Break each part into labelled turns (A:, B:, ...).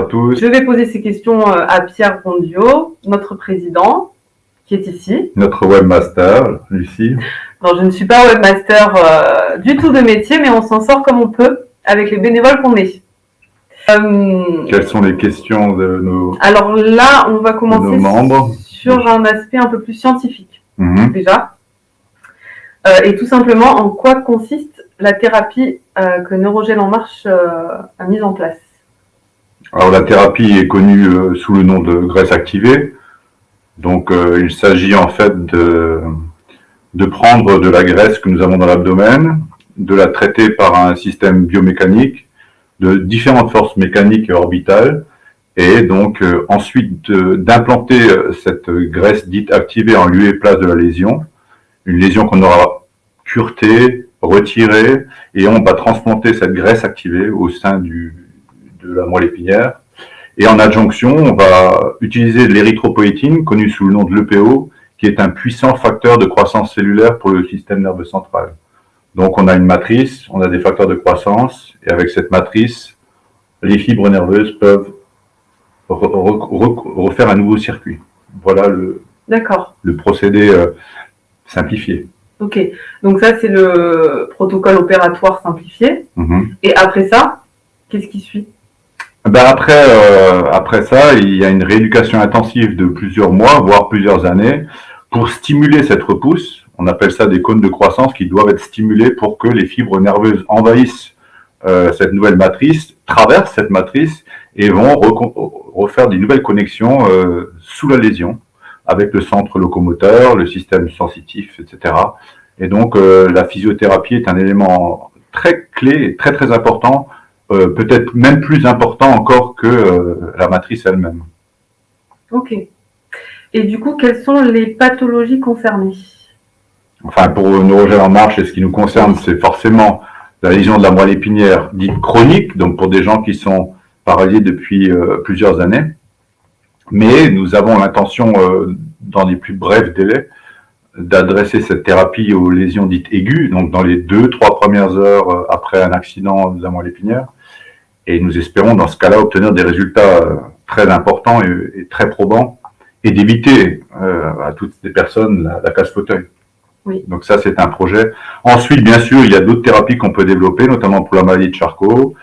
A: tous.
B: Je vais poser ces questions à Pierre Rondiot, notre président, qui est ici.
A: Notre webmaster, Lucie.
B: Non, je ne suis pas webmaster du tout de métier, mais on s'en sort comme on peut avec les bénévoles qu'on est.
A: Quelles sont les questions de nos
B: Alors là, on va commencer
A: membres
B: sur un aspect un peu plus scientifique, déjà. Et tout simplement, en quoi consiste la thérapie que Neurogel en Marche a mise en place?
A: Alors la thérapie est connue sous le nom de graisse activée. Donc il s'agit en fait de prendre de la graisse que nous avons dans l'abdomen, de la traiter par un système biomécanique, de différentes forces mécaniques et orbitales, et donc ensuite d'implanter cette graisse dite activée en lieu et place de la lésion, une lésion qu'on aura curetée, retirée, et on va transplanter cette graisse activée au sein de la moelle épinière. Et en adjonction, on va utiliser l'érythropoïétine, connue sous le nom de l'EPO, qui est un puissant facteur de croissance cellulaire pour le système nerveux central. Donc on a une matrice, on a des facteurs de croissance, et avec cette matrice, les fibres nerveuses peuvent refaire un nouveau circuit. Voilà le procédé simplifié.
B: Ok, donc ça c'est le protocole opératoire simplifié. Et après ça, qu'est-ce qui suit?
A: Après ça, il y a une rééducation intensive de plusieurs mois, voire plusieurs années, pour stimuler cette repousse. On appelle ça des cônes de croissance qui doivent être stimulés pour que les fibres nerveuses envahissent cette nouvelle matrice, traversent cette matrice et vont refaire des nouvelles connexions sous la lésion avec le centre locomoteur, le système sensitif, etc. Et donc la physiothérapie est un élément très clé et très très important, peut-être même plus important encore que la matrice elle-même.
B: Ok. Et du coup, quelles sont les pathologies concernées?
A: Enfin, pour Neurogel en Marche, et ce qui nous concerne, c'est forcément la lésion de la moelle épinière dite chronique, donc pour des gens qui sont paralysés depuis plusieurs années. Mais nous avons l'intention, dans les plus brefs délais, d'adresser cette thérapie aux lésions dites aiguës, donc dans les 2-3 premières heures après un accident de la moelle épinière. Et nous espérons dans ce cas-là obtenir des résultats très importants et très probants, et d'éviter à toutes ces personnes la casse-fauteuil.
B: Oui.
A: Donc ça, c'est un projet. Ensuite, bien sûr, il y a d'autres thérapies qu'on peut développer, notamment pour la maladie de Charcot,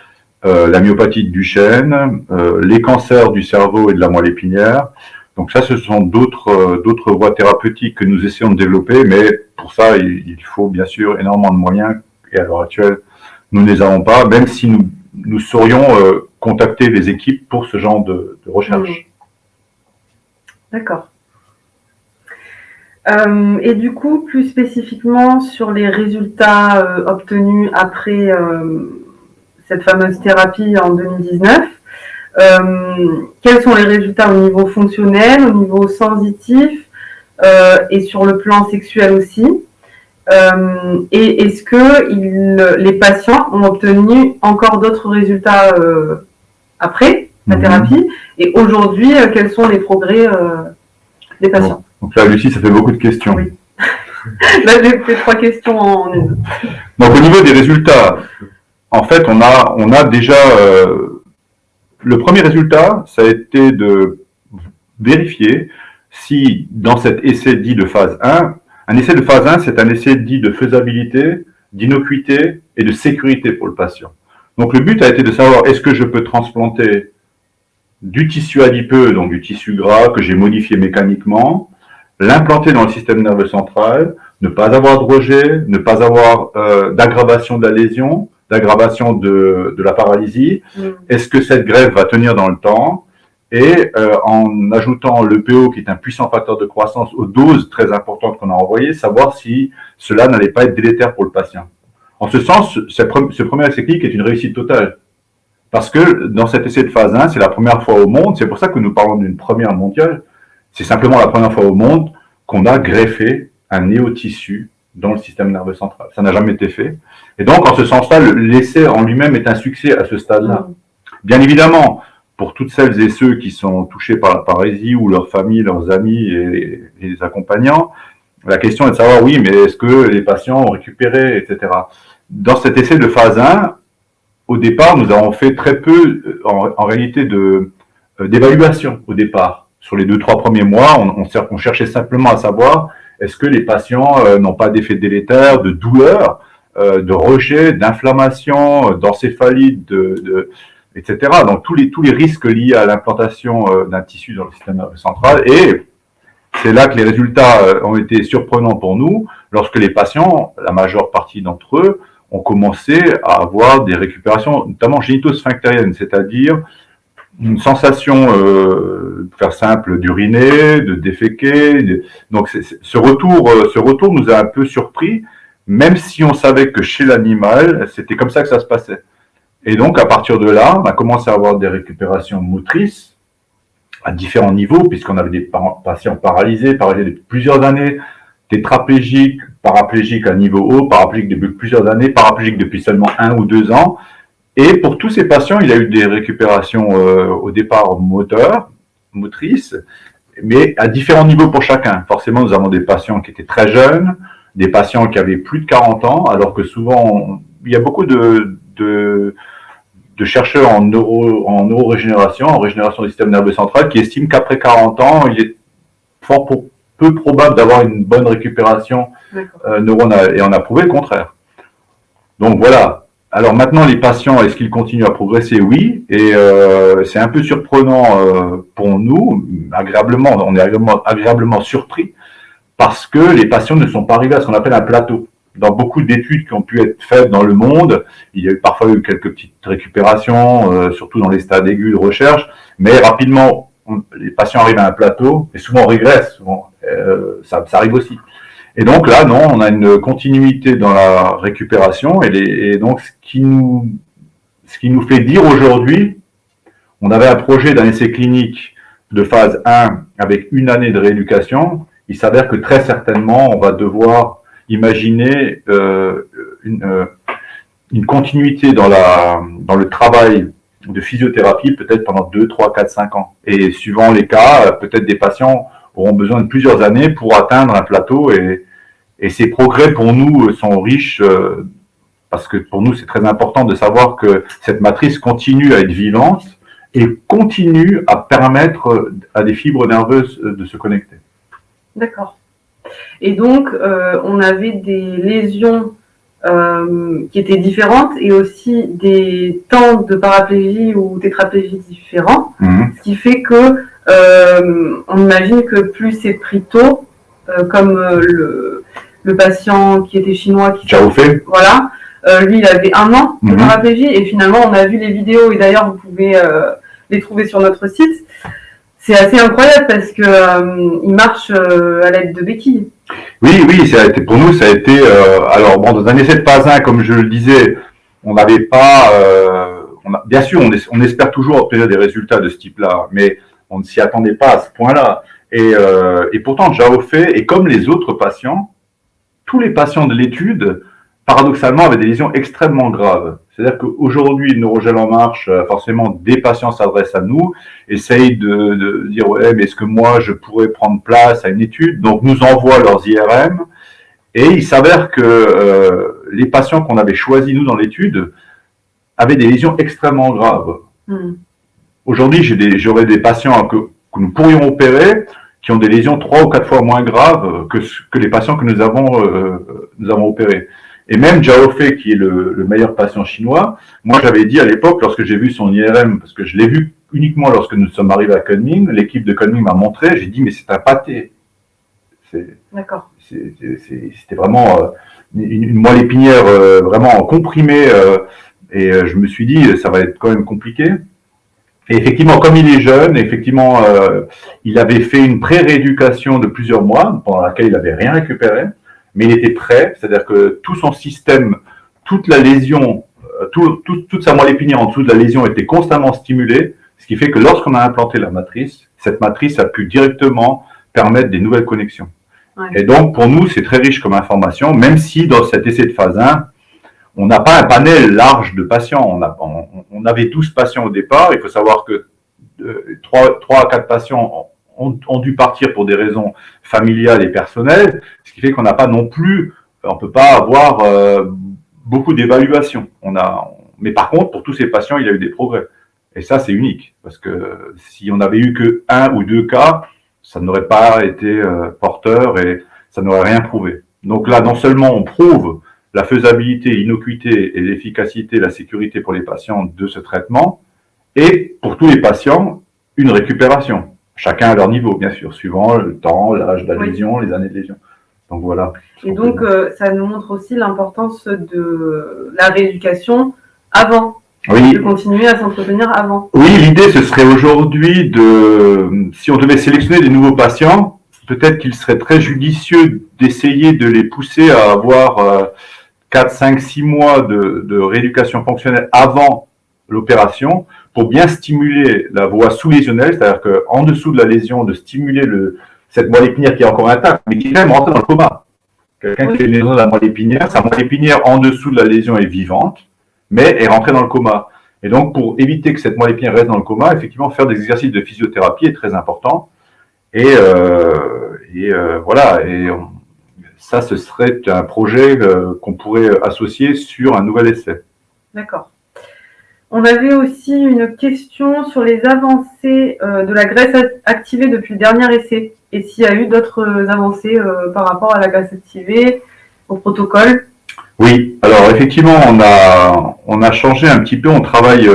A: la myopathie de Duchenne, les cancers du cerveau et de la moelle épinière. Donc ça, ce sont d'autres voies thérapeutiques que nous essayons de développer, mais pour ça, il faut bien sûr énormément de moyens, et à l'heure actuelle, nous ne les avons pas, même si nous saurions contacter les équipes pour ce genre de recherche.
B: D'accord. Et du coup, plus spécifiquement sur les résultats obtenus après cette fameuse thérapie en 2019, quels sont les résultats au niveau fonctionnel, au niveau sensitif et sur le plan sexuel aussi? Et est-ce que les patients ont obtenu encore d'autres résultats après la thérapie? Et aujourd'hui, quels sont les progrès des patients?
A: Donc là, Lucie, ça fait beaucoup de questions.
B: Oui. Là, j'ai fait 3 questions en une.
A: Donc au niveau des résultats, en fait, on a déjà... le premier résultat, ça a été de vérifier si dans cet essai dit de phase 1, un essai de phase 1, c'est un essai dit de faisabilité, d'innocuité et de sécurité pour le patient. Donc le but a été de savoir est-ce que je peux transplanter du tissu adipeux, donc du tissu gras que j'ai modifié mécaniquement, l'implanter dans le système nerveux central, ne pas avoir de rejet, ne pas avoir d'aggravation de la lésion, d'aggravation de la paralysie. Est-ce que cette greffe va tenir dans le temps? Et en ajoutant l'EPO, qui est un puissant facteur de croissance, aux doses très importantes qu'on a envoyées, savoir si cela n'allait pas être délétère pour le patient. En ce sens, ce premier essai clinique est une réussite totale. Parce que dans cet essai de phase 1, c'est la première fois au monde, c'est pour ça que nous parlons d'une première mondiale, c'est simplement la première fois au monde qu'on a greffé un néotissu dans le système nerveux central. Ça n'a jamais été fait. Et donc, en ce sens-là, l'essai en lui-même est un succès à ce stade-là. Bien évidemment, pour toutes celles et ceux qui sont touchés par la paralysie ou leurs familles, leurs amis et les accompagnants, la question est de savoir, oui, mais est-ce que les patients ont récupéré, etc. Dans cet essai de phase 1, au départ, nous avons fait très peu, en réalité, d'évaluation au départ. Sur les 2-3 premiers mois, on cherchait simplement à savoir est-ce que les patients n'ont pas d'effets délétères, de douleur, de rejet, d'inflammation, d'encéphalite, etc. Donc tous les risques liés à l'implantation d'un tissu dans le système nerveux central. Et c'est là que les résultats ont été surprenants pour nous, lorsque les patients, la majeure partie d'entre eux, ont commencé à avoir des récupérations, notamment génito-sphinctériennes, c'est-à-dire une sensation, pour faire simple, d'uriner, de déféquer. Donc ce retour nous a un peu surpris, même si on savait que chez l'animal, c'était comme ça que ça se passait. Et donc à partir de là, on a commencé à avoir des récupérations motrices à différents niveaux, puisqu'on avait des patients paralysés depuis plusieurs années, tétraplégiques, paraplégiques à niveau haut, paraplégiques depuis plusieurs années, paraplégiques depuis seulement 1 ou 2 ans. Et pour tous ces patients, il y a eu des récupérations au départ motrices, mais à différents niveaux pour chacun. Forcément, nous avons des patients qui étaient très jeunes, des patients qui avaient plus de 40 ans, alors que souvent, il y a beaucoup de chercheurs en neurorégénération, en régénération du système nerveux central, qui estiment qu'après 40 ans, il est peu probable d'avoir une bonne récupération neuronale. Et on a prouvé le contraire. Donc voilà. Alors maintenant, les patients, est-ce qu'ils continuent à progresser? Oui, et c'est un peu surprenant pour nous, on est agréablement surpris, parce que les patients ne sont pas arrivés à ce qu'on appelle un plateau. Dans beaucoup d'études qui ont pu être faites dans le monde, il y a parfois eu quelques petites récupérations, surtout dans les stades aigus de recherche, mais rapidement, les patients arrivent à un plateau, et souvent on régresse, ça arrive aussi. Et donc là, non, on a une continuité dans la récupération, et donc ce qui nous fait dire aujourd'hui, on avait un projet d'un essai clinique de phase 1 avec 1 année de rééducation. Il s'avère que très certainement, on va devoir imaginer une continuité dans le travail de physiothérapie, peut-être pendant 2, 3, 4, 5 ans. Et suivant les cas, peut-être des patients auront besoin de plusieurs années pour atteindre un plateau, et ces progrès pour nous sont riches, parce que pour nous c'est très important de savoir que cette matrice continue à être vivante et continue à permettre à des fibres nerveuses de se connecter.
B: D'accord. Et donc on avait des lésions qui étaient différentes, et aussi des temps de paraplégie ou tétraplégie différents, ce qui fait que on imagine que plus c'est pris tôt, comme le patient qui était chinois, voilà, lui il avait 1 an de paraplégie, et finalement on a vu les vidéos, et d'ailleurs vous pouvez les trouver sur notre site. C'est assez incroyable parce que il marche à l'aide de béquilles.
A: Oui, pour nous ça a été alors bon, dans un essai de phase 1, comme je le disais, on n'avait pas bien sûr on espère toujours obtenir des résultats de ce type-là, mais on ne s'y attendait pas à ce point-là. Et pourtant, Zhao Fei, et comme les autres patients, tous les patients de l'étude, paradoxalement, avaient des lésions extrêmement graves. C'est-à-dire qu'aujourd'hui, le Neurogel en marche, forcément, des patients s'adressent à nous, essayent de dire « Ouais, mais est-ce que moi, je pourrais prendre place à une étude ?» Donc, nous envoient leurs IRM, et il s'avère que les patients qu'on avait choisis, nous, dans l'étude, avaient des lésions extrêmement graves. Aujourd'hui, j'aurais des patients que nous pourrions opérer qui ont des lésions 3 ou 4 fois moins graves que les patients que nous avons opérés. Et même Zhao Fei, qui est le meilleur patient chinois, moi j'avais dit à l'époque, lorsque j'ai vu son IRM, parce que je l'ai vu uniquement lorsque nous sommes arrivés à Kunming, l'équipe de Kunming m'a montré, j'ai dit mais c'est un pâté.
B: D'accord.
A: C'était vraiment une moelle épinière vraiment comprimée, et je me suis dit ça va être quand même compliqué. Et effectivement, comme il est jeune, effectivement, il avait fait une pré-rééducation de plusieurs mois, pendant laquelle il n'avait rien récupéré, mais il était prêt, c'est-à-dire que tout son système, toute la lésion, toute sa moelle épinière en dessous de la lésion était constamment stimulée, ce qui fait que lorsqu'on a implanté la matrice, cette matrice a pu directement permettre des nouvelles connexions. Ouais. Et donc, pour nous, c'est très riche comme information, même si dans cet essai de phase 1, on n'a pas un panel large de patients. On avait 12 patients au départ. Il faut savoir que 3 à 4 patients ont dû partir pour des raisons familiales et personnelles, ce qui fait qu'on n'a pas non plus, on peut pas avoir beaucoup d'évaluations. Mais par contre, pour tous ces patients, il y a eu des progrès. Et ça, c'est unique, parce que si on n'avait eu que 1 ou 2 cas, ça n'aurait pas été porteur et ça n'aurait rien prouvé. Donc là, non seulement on prouve la faisabilité, l'innocuité et l'efficacité, la sécurité pour les patients de ce traitement, et pour tous les patients, une récupération. Chacun à leur niveau, bien sûr, suivant le temps, l'âge de la lésion, les années de lésion. Donc voilà.
B: Et donc, ça nous montre aussi l'importance de la rééducation avant. Oui. De continuer à s'entretenir avant.
A: Oui, l'idée, ce serait aujourd'hui si on devait sélectionner des nouveaux patients, peut-être qu'il serait très judicieux d'essayer de les pousser à avoir 4, 5, 6 mois de rééducation fonctionnelle avant l'opération pour bien stimuler la voie sous-lésionnelle, c'est-à-dire qu'en dessous de la lésion, de stimuler cette moelle épinière qui est encore intacte, mais qui est quand même rentrée dans le coma. Quelqu'un qui a une lésion de la moelle épinière, sa moelle épinière en dessous de la lésion est vivante, mais est rentrée dans le coma. Et donc, pour éviter que cette moelle épinière reste dans le coma, effectivement, faire des exercices de physiothérapie est très important. Et voilà. Et ça, ce serait un projet qu'on pourrait associer sur un nouvel essai.
B: D'accord. On avait aussi une question sur les avancées de la graisse activée depuis le dernier essai. Et s'il y a eu d'autres avancées par rapport à la graisse activée, au protocole.
A: Oui, alors effectivement, on a changé un petit peu. On travaille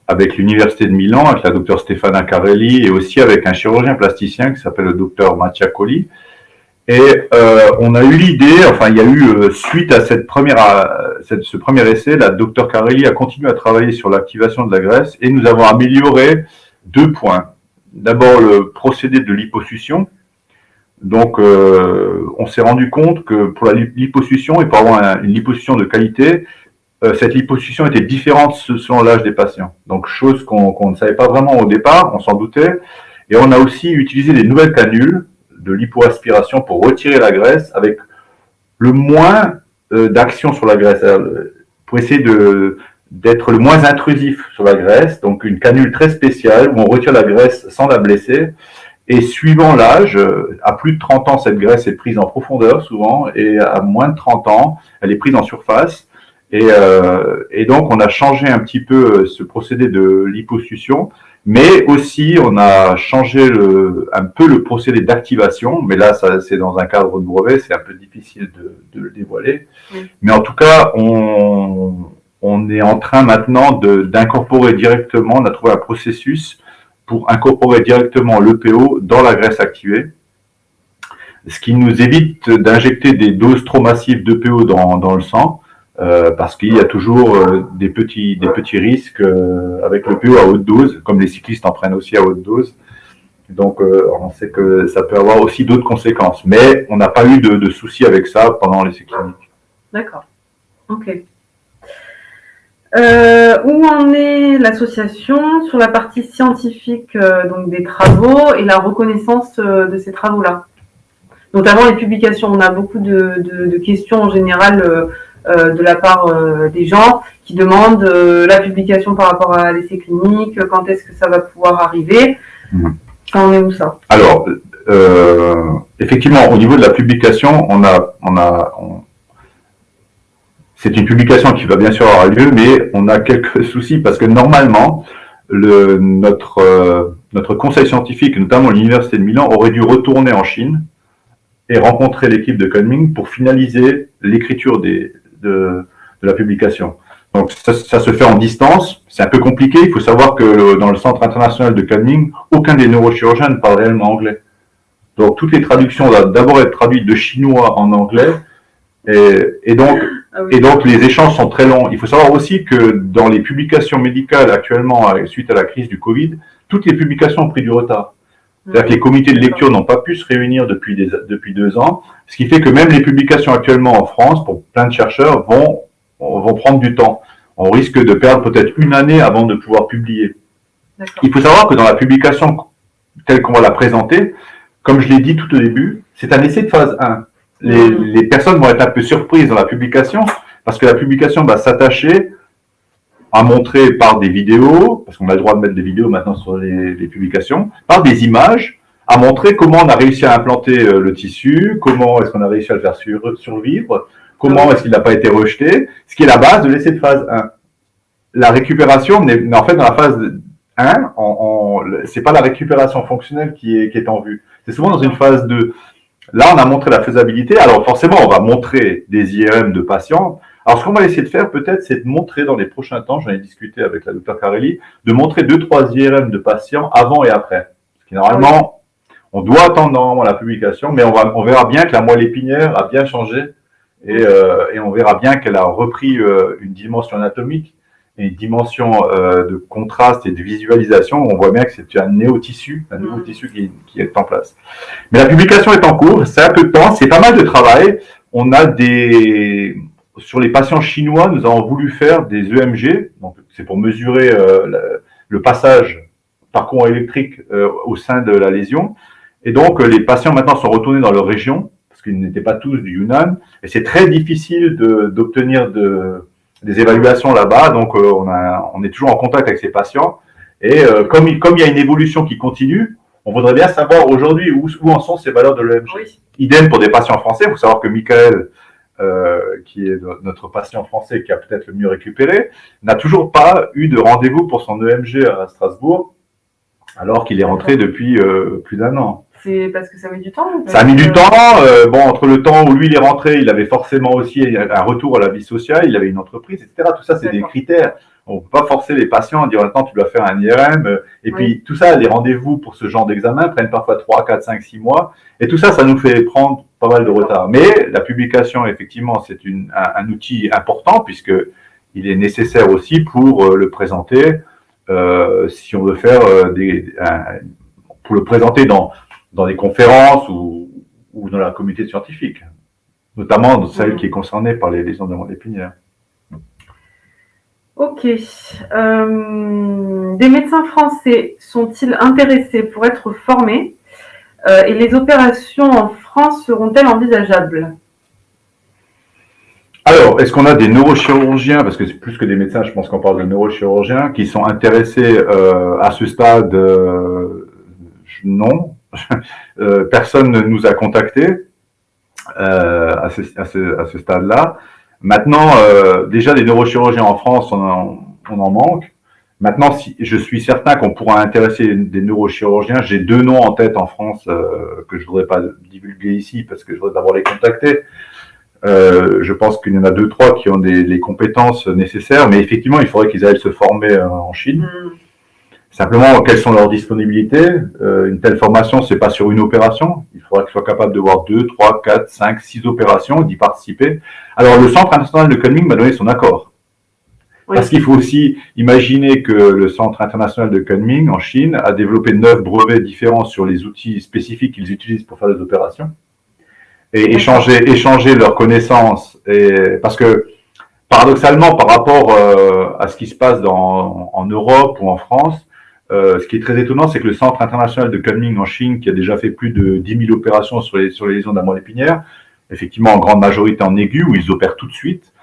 A: avec l'Université de Milan, avec la docteure Stefana Carelli et aussi avec un chirurgien plasticien qui s'appelle le docteur Mattia Colli. Et on a eu l'idée, enfin il y a eu, suite à ce premier essai, la docteure Carelli a continué à travailler sur l'activation de la graisse et nous avons amélioré 2 points. D'abord le procédé de liposuction. Donc on s'est rendu compte que pour la liposuction et pour avoir une liposuction de qualité, cette liposuction était différente selon l'âge des patients. Donc chose qu'on ne savait pas vraiment au départ, on s'en doutait. Et on a aussi utilisé des nouvelles canules de lipoaspiration pour retirer la graisse avec le moins d'action sur la graisse, pour essayer d'être le moins intrusif sur la graisse. Donc une canule très spéciale où on retire la graisse sans la blesser. Et suivant l'âge, à plus de 30 ans, cette graisse est prise en profondeur souvent, et à moins de 30 ans, elle est prise en surface. Et donc on a changé un petit peu ce procédé de liposuction. Mais aussi, on a changé un peu le procédé d'activation, mais là, c'est dans un cadre de brevet, c'est un peu difficile de le dévoiler. Oui. Mais en tout cas, on est en train maintenant d'incorporer directement, on a trouvé un processus pour incorporer directement l'EPO dans la graisse activée, ce qui nous évite d'injecter des doses trop massives d'EPO dans le sang. Parce qu'il y a toujours des petits risques avec le PO à haute dose, comme les cyclistes en prennent aussi à haute dose. Donc, on sait que ça peut avoir aussi d'autres conséquences. Mais on n'a pas eu de soucis avec ça pendant l'essai clinique.
B: D'accord. Ok. Où en est l'association sur la partie scientifique donc des travaux et la reconnaissance de ces travaux-là? Notamment les publications. On a beaucoup de questions en général de la part des gens qui demandent la publication par rapport à l'essai clinique, quand est-ce que ça va pouvoir arriver. Ça en est où ça?
A: Alors, effectivement, au niveau de la publication, c'est une publication qui va bien sûr avoir lieu, mais on a quelques soucis parce que normalement, notre conseil scientifique, notamment l'Université de Milan, aurait dû retourner en Chine et rencontrer l'équipe de Kunming pour finaliser l'écriture de la publication. Donc ça se fait en distance, c'est un peu compliqué. Il faut savoir que dans le centre international de Kunming, aucun des neurochirurgiens ne parle réellement anglais. Donc toutes les traductions doivent d'abord être traduites de chinois en anglais, et donc les échanges sont très longs. Il faut savoir aussi que dans les publications médicales actuellement, suite à la crise du Covid, toutes les publications ont pris du retard. C'est-à-dire que les comités de lecture n'ont pas pu se réunir depuis 2 ans, ce qui fait que même les publications actuellement en France, pour plein de chercheurs, vont prendre du temps. On risque de perdre peut-être 1 année avant de pouvoir publier. Il faut savoir que dans la publication telle qu'on va la présenter, comme je l'ai dit tout au début, c'est un essai de phase 1. Les personnes vont être un peu surprises dans la publication, parce que la publication va s'attacher à montrer par des vidéos, parce qu'on a le droit de mettre des vidéos maintenant sur les publications, par des images, à montrer comment on a réussi à implanter le tissu, comment est-ce qu'on a réussi à le faire survivre, comment est-ce qu'il n'a pas été rejeté, ce qui est la base de l'essai de phase 1. la récupération, mais en fait, dans la phase 1, c'est pas la récupération fonctionnelle qui est en vue. C'est souvent dans une phase 2. Là, on a montré la faisabilité. Alors, forcément, on va montrer des IRM de patients. Alors, ce qu'on va essayer de faire, peut-être, c'est de montrer dans les prochains temps, j'en ai discuté avec la docteure Carelli, de montrer 2-3 IRM de patients avant et après. Parce que normalement, on doit attendre normalement la publication, mais on verra bien que la moelle épinière a bien changé et on verra bien qu'elle a repris une dimension anatomique et une dimension de contraste et de visualisation. On voit bien que c'est un nouveau tissu qui est en place. Mais la publication est en cours, c'est un peu de temps, c'est pas mal de travail. On a sur les patients chinois, nous avons voulu faire des EMG, donc c'est pour mesurer le passage par courant électrique au sein de la lésion. Et donc, les patients maintenant sont retournés dans leur région, parce qu'ils n'étaient pas tous du Yunnan, et c'est très difficile d'obtenir des évaluations là-bas, donc on est toujours en contact avec ces patients. Et comme il y a une évolution qui continue, on voudrait bien savoir aujourd'hui où en sont ces valeurs de l'EMG. Oui. Idem pour des patients français. Il faut savoir que Michael, qui est notre patient français qui a peut-être le mieux récupéré, n'a toujours pas eu de rendez-vous pour son EMG à Strasbourg, alors qu'il est rentré depuis plus d'1 an.
B: C'est parce que ça a mis du temps?
A: Ça a mis du temps. Bon, entre le temps où lui il est rentré, il avait forcément aussi un retour à la vie sociale, il avait une entreprise, etc. Tout ça, c'est des critères. On ne peut pas forcer les patients à dire maintenant tu dois faire un IRM. Et puis tout ça, les rendez-vous pour ce genre d'examen prennent parfois 3, 4, 5, 6 mois. Et tout ça, ça nous fait prendre pas mal de retard. Mais la publication, effectivement, c'est un outil important puisque il est nécessaire aussi pour le présenter. Si on veut faire pour le présenter dans des conférences ou dans la communauté scientifique, notamment dans celle qui est concernée par les lésions de la moelle épinière.
B: Ok. Des médecins français sont-ils intéressés pour être formés et les opérations en France seront-elles envisageables?
A: Alors, est-ce qu'on a des neurochirurgiens, parce que c'est plus que des médecins, je pense qu'on parle de neurochirurgiens, qui sont intéressés à ce stade? Non. Personne ne nous a contactés à ce stade-là. Maintenant, déjà des neurochirurgiens en France, on en manque. Maintenant, je suis certain qu'on pourra intéresser des neurochirurgiens. J'ai 2 noms en tête en France que je ne voudrais pas divulguer ici parce que je voudrais d'abord les contacter. Je pense qu'il y en a 2-3 qui ont les compétences nécessaires, mais effectivement, il faudrait qu'ils aillent se former en Chine. Simplement, quelles sont leurs disponibilités? Une telle formation, c'est pas sur une opération. Il faudra qu'ils soient capables de voir 2, 3, 4, 5, 6 opérations, d'y participer. Alors, le Centre international de Kunming m'a donné son accord. Oui. Parce qu'il faut aussi imaginer que le Centre international de Kunming, en Chine, a développé 9 brevets différents sur les outils spécifiques qu'ils utilisent pour faire des opérations. Et échanger leurs connaissances. Parce que, paradoxalement, par rapport à ce qui se passe en Europe ou en France, ce qui est très étonnant, c'est que le Centre international de Kunming en Chine, qui a déjà fait plus de 10 000 opérations sur les lésions de la moelle épinière, effectivement en grande majorité en aigu, où ils opèrent tout de suite,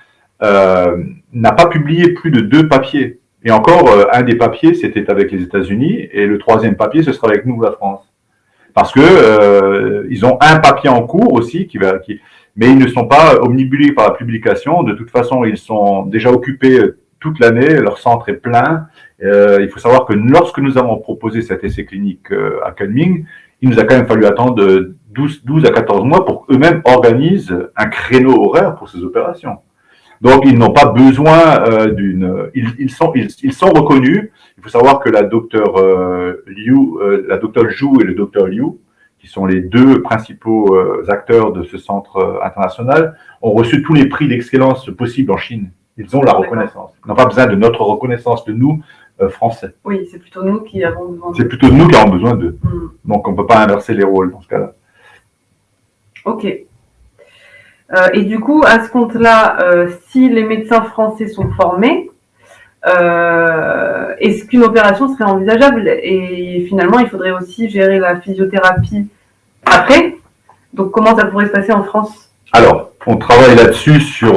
A: n'a pas publié plus de 2 papiers. Et encore, un des papiers, c'était avec les États-Unis, et le 3e papier, ce sera avec nous, la France. Parce que ils ont un papier en cours aussi, mais ils ne sont pas omnibulés par la publication. De toute façon, ils sont déjà occupés toute l'année, leur centre est plein. Il faut savoir que lorsque nous avons proposé cet essai clinique à Kunming, il nous a quand même fallu attendre 12 à 14 mois pour qu'eux-mêmes organisent un créneau horaire pour ces opérations. Donc, ils n'ont pas besoin ils sont reconnus. Il faut savoir que la docteure Zhu et le docteur Liu, qui sont les 2 principaux acteurs de ce centre international, ont reçu tous les prix d'excellence possibles en Chine. Ils ont la reconnaissance. Ils n'ont pas besoin de notre reconnaissance de nous, Français.
B: Oui, c'est plutôt nous qui avons besoin d'eux.
A: C'est plutôt nous qui avons besoin d'eux. Donc, on ne peut pas inverser les rôles dans ce cas-là.
B: Ok. Et du coup, à ce compte-là, si les médecins français sont formés, est-ce qu'une opération serait envisageable? Et finalement, il faudrait aussi gérer la physiothérapie après. Donc, comment ça pourrait se passer en France?
A: Alors, on travaille là-dessus sur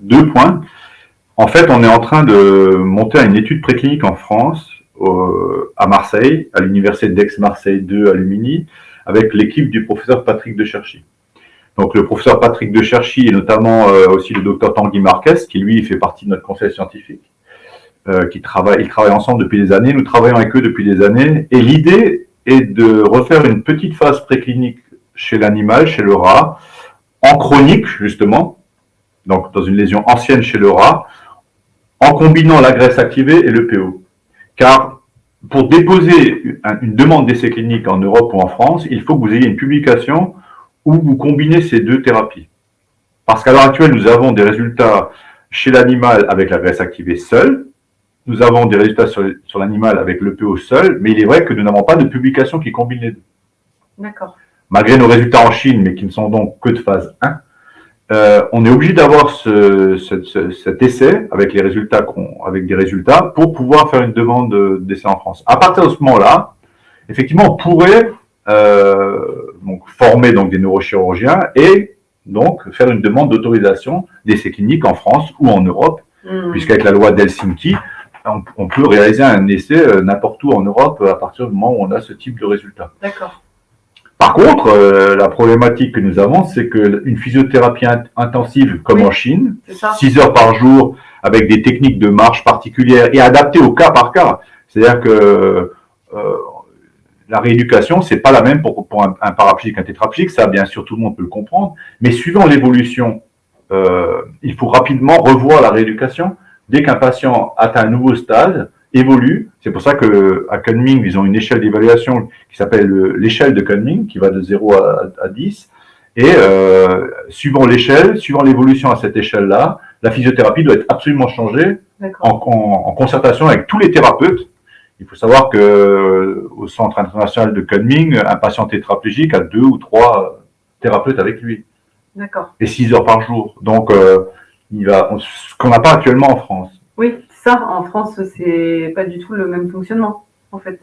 A: 2 points. En fait, on est en train de monter une étude préclinique en France, à Marseille, à l'université d'Aix-Marseille 2 à Lumini, avec l'équipe du professeur Patrick Decherchy. Donc le professeur Patrick de Cherchy et notamment aussi le docteur Tanguy Marquez, qui lui fait partie de notre conseil scientifique, ils travaillent ensemble depuis des années, nous travaillons avec eux depuis des années, et l'idée est de refaire une petite phase préclinique chez l'animal, chez le rat, en chronique justement, donc dans une lésion ancienne chez le rat, en combinant la graisse activée et le PO. Car pour déposer une demande d'essai clinique en Europe ou en France, il faut que vous ayez une publication où vous combinez ces deux thérapies. Parce qu'à l'heure actuelle, nous avons des résultats chez l'animal avec la graisse activée seule, nous avons des résultats sur l'animal avec le PO seul, mais il est vrai que nous n'avons pas de publication qui combine les deux.
B: D'accord.
A: Malgré nos résultats en Chine, mais qui ne sont donc que de phase 1, on est obligé d'avoir cet essai avec des résultats pour pouvoir faire une demande d'essai en France. À partir de ce moment-là, effectivement, on pourrait donc former donc des neurochirurgiens et donc faire une demande d'autorisation d'essai clinique en France ou en Europe, puisqu'avec la loi d'Helsinki, on peut réaliser un essai n'importe où en Europe à partir du moment où on a ce type de résultat.
B: D'accord.
A: Par contre, la problématique que nous avons, c'est qu'une physiothérapie intensive comme en Chine, 6 heures par jour, avec des techniques de marche particulières et adaptées au cas par cas, c'est-à-dire que la rééducation, c'est pas la même pour un paraplégique, un tétraplégique, ça bien sûr tout le monde peut le comprendre, mais suivant l'évolution, il faut rapidement revoir la rééducation. Dès qu'un patient atteint un nouveau stade, évolue, c'est pour ça qu'à Kunming, ils ont une échelle d'évaluation qui s'appelle l'échelle de Kunming, qui va de 0 à 10, et suivant l'échelle, suivant l'évolution à cette échelle-là, la physiothérapie doit être absolument changée en concertation avec tous les thérapeutes. Il faut savoir qu'au Centre international de Kunming, un patient tétraplégique a 2 ou 3 thérapeutes avec lui.
B: D'accord.
A: Et 6 heures par jour. Donc, ce qu'on n'a pas actuellement en France.
B: Oui, ça, en France, c'est pas du tout le même fonctionnement, en fait.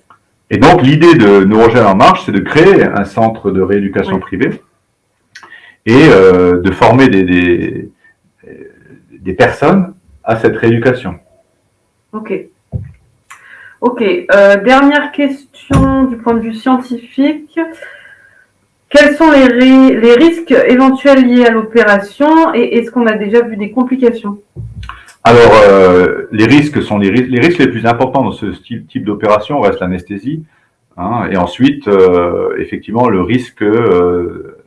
A: Et donc, l'idée de Neurogène en marche, c'est de créer un centre de rééducation privé et de former des personnes à cette rééducation.
B: Ok. Ok. Dernière question du point de vue scientifique. Quels sont les risques éventuels liés à l'opération et est-ce qu'on a déjà vu des complications?
A: Alors, les risques sont les risques les plus importants dans ce type d'opération reste l'anesthésie, hein, et ensuite, effectivement, le risque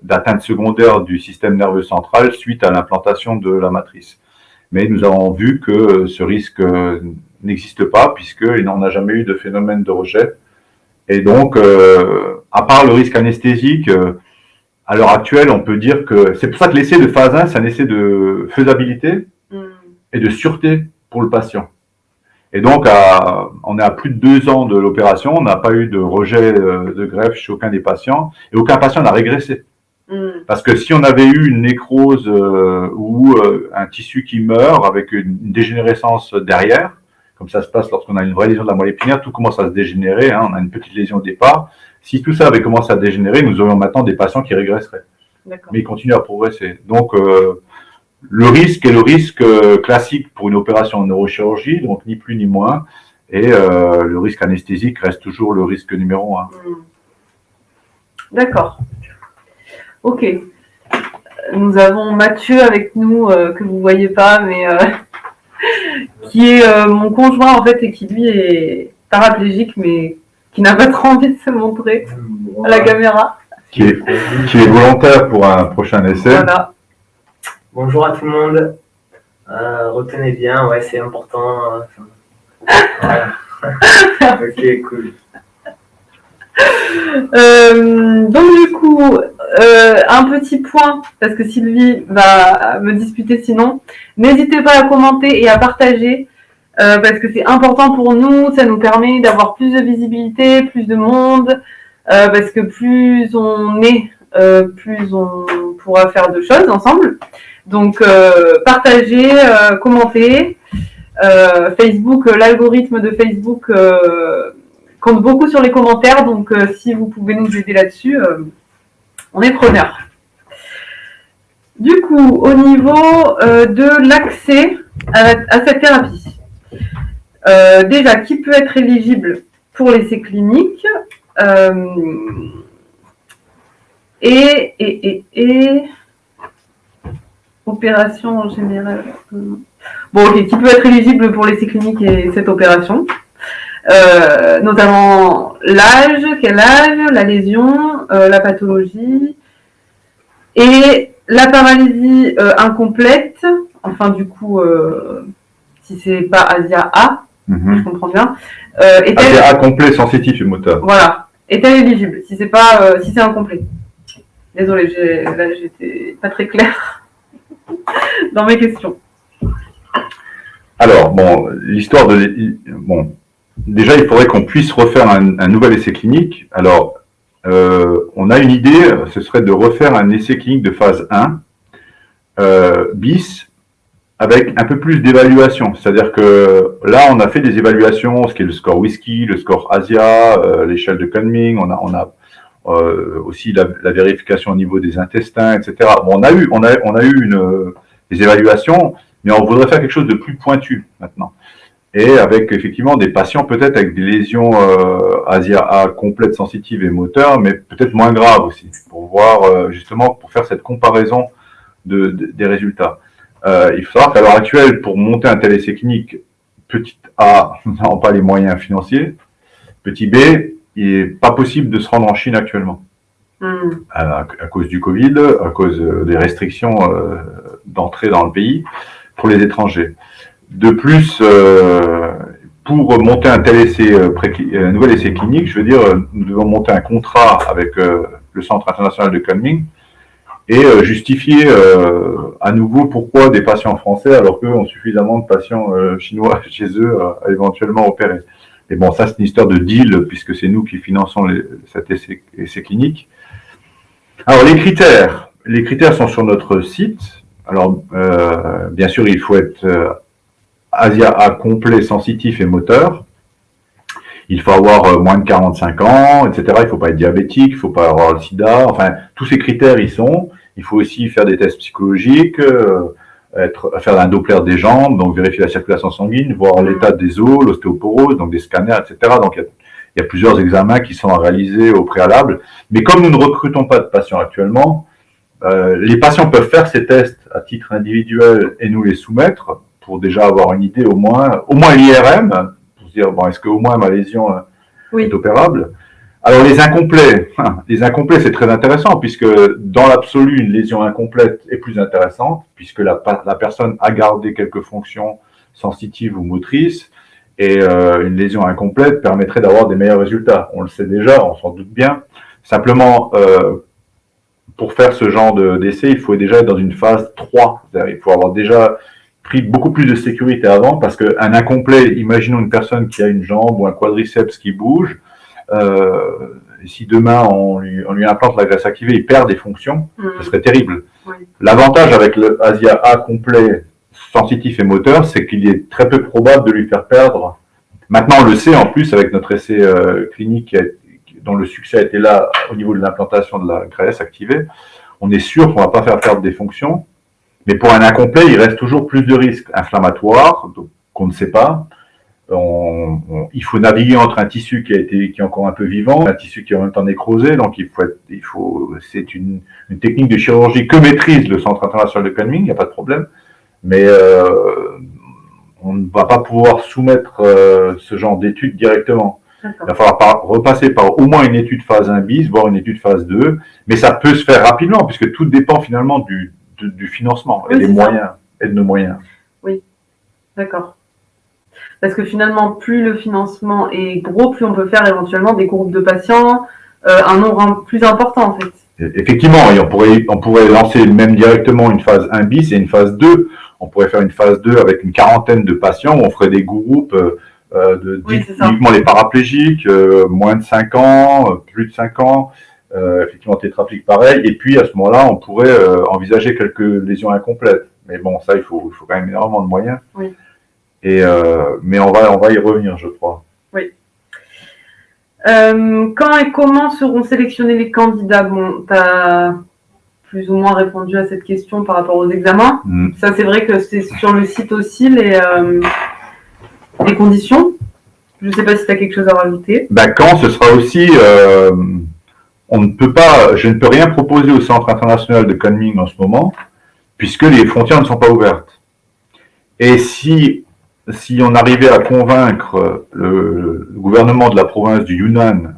A: d'atteinte secondaire du système nerveux central suite à l'implantation de la matrice. Mais nous avons vu que ce risque n'existe pas puisqu'il n'en a jamais eu de phénomène de rejet. Et donc, à part le risque anesthésique, à l'heure actuelle, on peut dire que c'est pour ça que l'essai de phase 1, c'est un essai de faisabilité et de sûreté pour le patient. Et donc, on est à plus de 2 ans de l'opération, on n'a pas eu de rejet de greffe chez aucun des patients, et aucun patient n'a régressé. Parce que si on avait eu une nécrose ou un tissu qui meurt avec une dégénérescence derrière, comme ça se passe lorsqu'on a une vraie lésion de la moelle épinière, tout commence à se dégénérer, hein, on a une petite lésion au départ. Si tout ça avait commencé à dégénérer, nous aurions maintenant des patients qui régresseraient. Mais ils continuent à progresser. Donc, le risque est le risque classique pour une opération en neurochirurgie, donc ni plus ni moins, et le risque anesthésique reste toujours le risque numéro 1.
B: D'accord. Ok. Nous avons Mathieu avec nous, que vous ne voyez pas, mais qui est mon conjoint en fait, et qui lui est paraplégique, mais qui n'a pas trop envie de se montrer à la caméra.
A: Qui est volontaire pour un prochain essai.
B: Voilà.
C: Bonjour à tout le monde. Retenez bien, ouais, c'est important. Voilà. Ok, cool.
B: Donc du coup, un petit point, parce que Sylvie va me disputer sinon, n'hésitez pas à commenter et à partager, parce que c'est important pour nous, ça nous permet d'avoir plus de visibilité, plus de monde, parce que plus on est, plus on pourra faire de choses ensemble. Donc partagez, commentez. Facebook, l'algorithme de Facebook compte beaucoup sur les commentaires, donc si vous pouvez nous aider là-dessus, on est preneurs. Du coup, au niveau de l'accès à cette thérapie, déjà, qui peut être éligible pour l'essai clinique et opération en général. Bon, ok, qui peut être éligible pour l'essai clinique et cette opération. Notamment l'âge, quel âge, la lésion, la pathologie et la paralysie incomplète. Enfin, du coup, si c'est pas ASIA A, je comprends bien.
A: ASIA A complet, sensitif et moteur.
B: Voilà. Est-elle éligible si c'est pas, si c'est incomplet? Désolée, là j'étais pas très claire dans mes questions.
A: Alors, bon, l'histoire de... Bon, déjà, il faudrait qu'on puisse refaire un nouvel essai clinique. Alors, on a une idée, ce serait de refaire un essai clinique de phase 1 bis avec un peu plus d'évaluation. C'est-à-dire que là, on a fait des évaluations, ce qui est le score whisky, le score ASIA, l'échelle de Cunning, on a aussi la vérification au niveau des intestins, etc. Bon, on a eu des évaluations, mais on voudrait faire quelque chose de plus pointu maintenant. Et avec effectivement des patients peut-être avec des lésions ASIA A complètes, sensitives et moteurs, mais peut-être moins graves aussi, pour voir justement, pour faire cette comparaison des résultats. Il faut savoir qu'à l'heure actuelle, pour monter un tel essai clinique, petit A, nous n'avons pas les moyens financiers, petit B, il n'est pas possible de se rendre en Chine actuellement. À cause du Covid, à cause des restrictions d'entrée dans le pays pour les étrangers. De plus, pour monter un tel essai, un nouvel essai clinique, je veux dire, nous devons monter un contrat avec le Centre international de Kunming et justifier à nouveau pourquoi des patients français alors qu'eux ont suffisamment de patients chinois chez eux à éventuellement opérer. Et bon, ça c'est une histoire de deal puisque c'est nous qui finançons cet essai clinique. Alors les critères sont sur notre site. Alors bien sûr il faut être ASIA A complet, sensitif et moteur. Il faut avoir moins de 45 ans, etc. Il ne faut pas être diabétique, il ne faut pas avoir le sida. Enfin, tous ces critères y sont. Il faut aussi faire des tests psychologiques, faire un Doppler des jambes, donc vérifier la circulation sanguine, voir l'état des os, l'ostéoporose, donc des scanners, etc. Donc il y a plusieurs examens qui sont à réaliser au préalable. Mais comme nous ne recrutons pas de patients actuellement, les patients peuvent faire ces tests à titre individuel et nous les soumettre pour déjà avoir une idée au moins l'IRM, pour se dire, bon, est-ce qu'au moins ma lésion est opérable? Alors les incomplets c'est très intéressant puisque dans l'absolu, une lésion incomplète est plus intéressante puisque la personne a gardé quelques fonctions sensitives ou motrices et une lésion incomplète permettrait d'avoir des meilleurs résultats. On le sait déjà, on s'en doute bien. Simplement, pour faire ce genre d'essai, il faut déjà être dans une phase 3. C'est-à-dire, il faut avoir déjà pris beaucoup plus de sécurité avant parce qu'un incomplet, imaginons une personne qui a une jambe ou un quadriceps qui bouge, si demain on lui implante la graisse activée, il perd des fonctions, ce serait terrible. L'avantage avec le ASIA A complet, sensitif et moteur, c'est qu'il est très peu probable de lui faire perdre. Maintenant, on le sait en plus avec notre essai clinique dont le succès a été là au niveau de l'implantation de la graisse activée, on est sûr qu'on ne va pas faire perdre des fonctions. Mais pour un incomplet, il reste toujours plus de risques inflammatoires qu'on ne sait pas. Il faut naviguer entre un tissu qui est encore un peu vivant, un tissu qui est en même temps nécrosé. Donc c'est une technique de chirurgie que maîtrise le Centre international de Kunming, il n'y a pas de problème. Mais on ne va pas pouvoir soumettre ce genre d'études directement. Il va falloir repasser par au moins une étude phase 1 bis, voire une étude phase 2. Mais ça peut se faire rapidement puisque tout dépend finalement du financement et des moyens et de nos moyens.
B: Oui, d'accord. Parce que finalement, plus le financement est gros, plus on peut faire éventuellement des groupes de patients, un nombre plus important en fait.
A: Effectivement, et on pourrait lancer même directement une phase 1 bis et une phase 2. On pourrait faire une phase 2 avec une quarantaine de patients, où on ferait des groupes uniquement les paraplégiques, moins de 5 ans, plus de 5 ans, effectivement tétraplégique pareil, et puis à ce moment-là, on pourrait envisager quelques lésions incomplètes. Mais bon, ça, il faut quand même énormément de moyens.
B: Oui.
A: Mais on va y revenir, je crois.
B: Oui. Quand et comment seront sélectionnés les candidats? Bon, tu as plus ou moins répondu à cette question par rapport aux examens. Ça, c'est vrai que c'est sur le site aussi, les conditions. Je ne sais pas si tu as quelque chose à rajouter.
A: Quand ce sera aussi... je ne peux rien proposer au Centre international de Kunming en ce moment, puisque les frontières ne sont pas ouvertes. Et si on arrivait à convaincre le gouvernement de la province du Yunnan,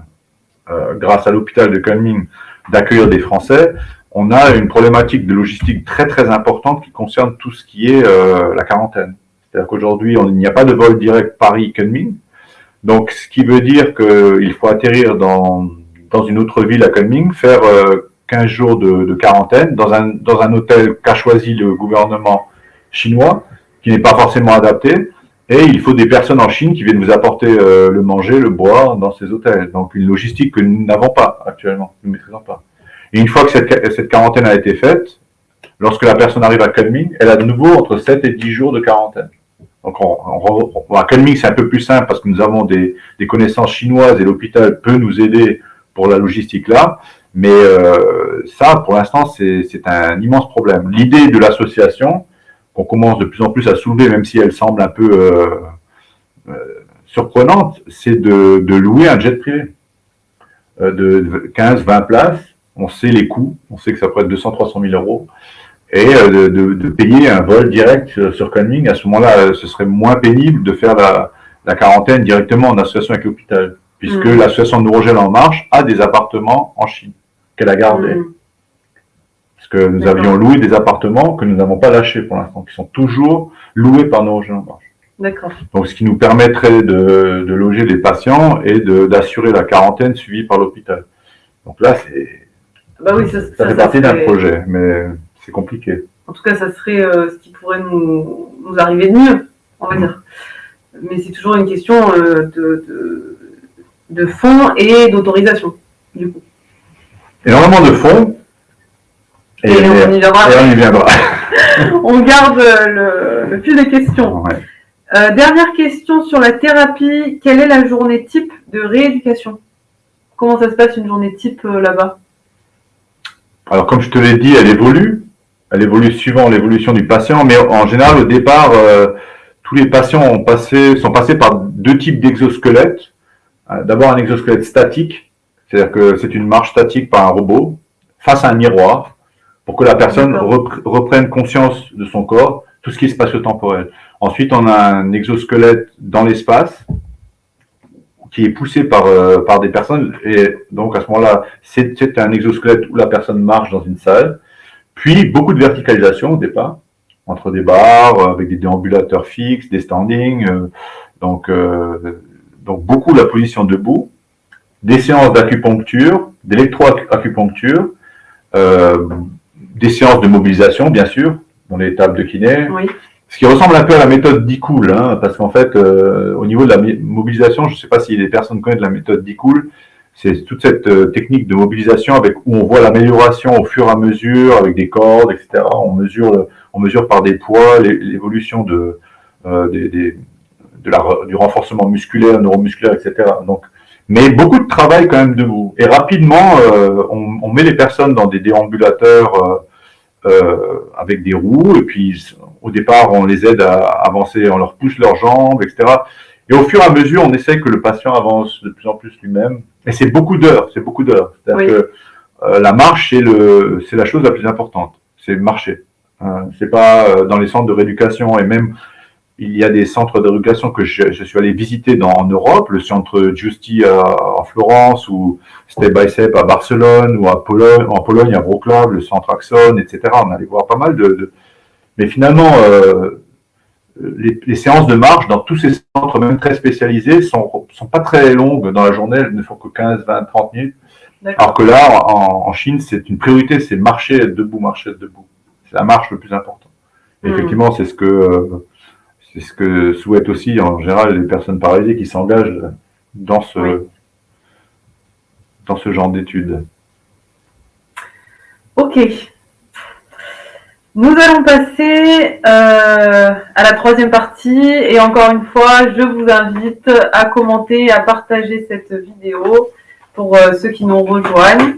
A: grâce à l'hôpital de Kunming, d'accueillir des Français, on a une problématique de logistique très très importante qui concerne tout ce qui est la quarantaine. C'est-à-dire qu'aujourd'hui, il n'y a pas de vol direct Paris-Kunming, donc ce qui veut dire qu'il faut atterrir dans une autre ville à Kunming, faire 15 jours de quarantaine dans un hôtel qu'a choisi le gouvernement chinois, qui n'est pas forcément adapté, et il faut des personnes en Chine qui viennent vous apporter le manger, le boire dans ces hôtels. Donc une logistique que nous n'avons pas actuellement, nous ne maîtrisons pas. Et une fois que cette quarantaine a été faite, lorsque la personne arrive à Kunming, elle a de nouveau entre 7 et 10 jours de quarantaine. Donc à Kunming, c'est un peu plus simple parce que nous avons des connaissances chinoises et l'hôpital peut nous aider pour la logistique là. Mais ça, pour l'instant, c'est un immense problème. L'idée de l'association, qu'on commence de plus en plus à soulever, même si elle semble un peu surprenante, c'est de louer un jet privé de 15-20 places. On sait les coûts, on sait que ça peut être 200-300 000 euros, et de payer un vol direct sur Kunming. À ce moment-là, ce serait moins pénible de faire la quarantaine directement en association avec l'hôpital, puisque l'association Neurogel en Marche a des appartements en Chine qu'elle a gardés. Parce que nous avions loué des appartements que nous n'avons pas lâchés pour l'instant, qui sont toujours loués par Neurogel en Marche.
B: D'accord.
A: Donc, ce qui nous permettrait de loger les patients et d'assurer la quarantaine suivie par l'hôpital. Donc là,
B: bah oui, ça
A: fait partie d'un projet, mais c'est compliqué.
B: En tout cas, ça serait ce qui pourrait nous arriver de mieux, on va dire. Mais c'est toujours une question de fonds et d'autorisation, du coup.
A: Énormément de fonds.
B: Et on y
A: viendra.
B: On garde le fil des questions.
A: Ouais.
B: Dernière question sur la thérapie. Quelle est la journée type de rééducation? Comment ça se passe une journée type là-bas?
A: Alors, comme je te l'ai dit, elle évolue suivant l'évolution du patient, mais en général, au départ, tous les patients sont passés par deux types d'exosquelettes. D'abord, un exosquelette statique, c'est-à-dire que c'est une marche statique par un robot, face à un miroir, pour que la personne reprenne conscience de son corps, tout ce qui est spatio-temporel. Ensuite, on a un exosquelette dans l'espace, qui est poussé par des personnes, et donc à ce moment-là, c'est un exosquelette où la personne marche dans une salle, puis beaucoup de verticalisation au départ, entre des barres, avec des déambulateurs fixes, des standings, donc beaucoup la position debout, des séances d'acupuncture, d'électroacupuncture, des séances de mobilisation, bien sûr, dans les tables de kiné.
B: Oui.
A: Ce qui ressemble un peu à la méthode d'E-Cool, parce qu'en fait, au niveau de la mobilisation, je ne sais pas si les personnes connaissent la méthode d'E-Cool, c'est toute cette technique de mobilisation où on voit l'amélioration au fur et à mesure, avec des cordes, etc. On mesure par des poids l'évolution du renforcement musculaire, neuromusculaire, etc. Donc, mais beaucoup de travail quand même debout. Et rapidement, on met les personnes dans des déambulateurs avec des roues, et puis au départ, on les aide à avancer, on leur pousse leurs jambes, etc. Et au fur et à mesure, on essaie que le patient avance de plus en plus lui-même. Et c'est beaucoup d'heures. C'est-à-dire que la marche, c'est la chose la plus importante. C'est marcher. C'est pas dans les centres de rééducation, et même il y a des centres de rééducation que je suis allé visiter en Europe, le centre Giusti en Florence, ou Step by Step à Barcelone, ou en Pologne à Wrocław, le centre Axon, etc. On allait voir pas mal Mais finalement, les séances de marche dans tous ces centres, même très spécialisés, sont pas très longues dans la journée, elles ne font que 15, 20, 30 minutes. Alors que là, en Chine, c'est une priorité, c'est marcher, être debout. C'est la marche le plus important. Et effectivement, c'est ce que souhaitent aussi, en général, les personnes paralysées qui s'engagent dans ce genre d'études.
B: Ok. Nous allons passer à la troisième partie, et encore une fois, je vous invite à commenter, à partager cette vidéo pour ceux qui nous rejoignent,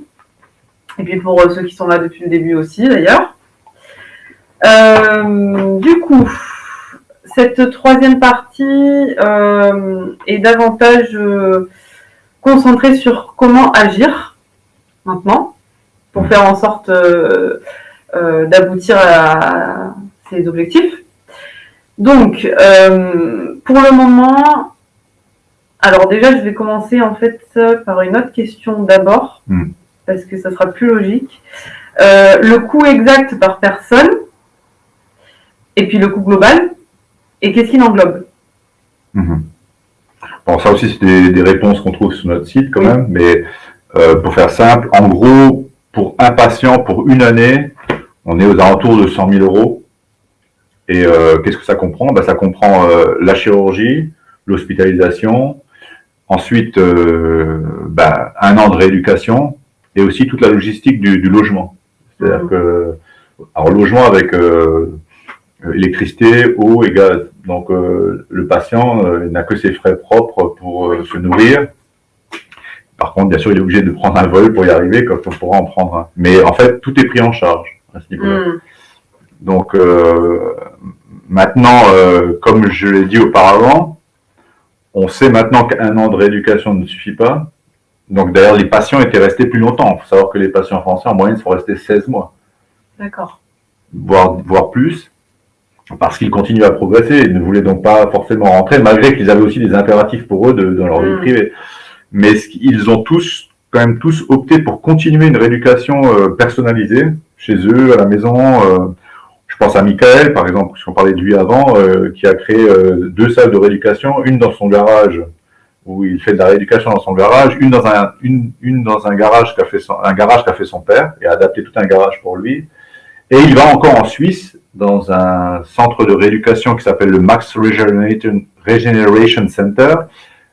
B: et puis pour ceux qui sont là depuis le début aussi d'ailleurs. Du coup, cette troisième partie est davantage concentrée sur comment agir maintenant pour faire en sorte d'aboutir à ses objectifs. Donc, pour le moment, alors déjà, je vais commencer en fait par une autre question d'abord, parce que ça sera plus logique. Le coût exact par personne, et puis le coût global, et qu'est-ce qu'il englobe?
A: Bon, ça aussi, c'est des réponses qu'on trouve sur notre site quand même, mais pour faire simple, en gros, pour un patient, pour une année, on est aux alentours de 100 000 euros. Et qu'est-ce que ça comprend? Ça comprend la chirurgie, l'hospitalisation, ensuite un an de rééducation, et aussi toute la logistique du logement. C'est-à-dire que, alors logement avec électricité, eau et gaz. Donc le patient n'a que ses frais propres pour se nourrir. Par contre, bien sûr, il est obligé de prendre un vol pour y arriver, quand on pourra en prendre un. Mais en fait, tout est pris en charge à ce niveau-là. Donc maintenant, comme je l'ai dit auparavant, on sait maintenant qu'un an de rééducation ne suffit pas. Donc d'ailleurs, les patients étaient restés plus longtemps. Il faut savoir que les patients français, en moyenne, sont restés 16 mois.
B: D'accord.
A: Voire plus, parce qu'ils continuent à progresser. Ils ne voulaient donc pas forcément rentrer, malgré qu'ils avaient aussi des impératifs pour eux dans leur vie privée. Mais ils ont quand même tous opté pour continuer une rééducation personnalisée, chez eux, à la maison. Je pense à Michael, par exemple, puisqu'on parlait de lui avant, qui a créé 2 salles de rééducation, une dans son garage, où il fait de la rééducation dans son garage, une dans un garage qu'a fait son père, et a adapté tout un garage pour lui. Et il va encore en Suisse, dans un centre de rééducation qui s'appelle le Max Regeneration Center.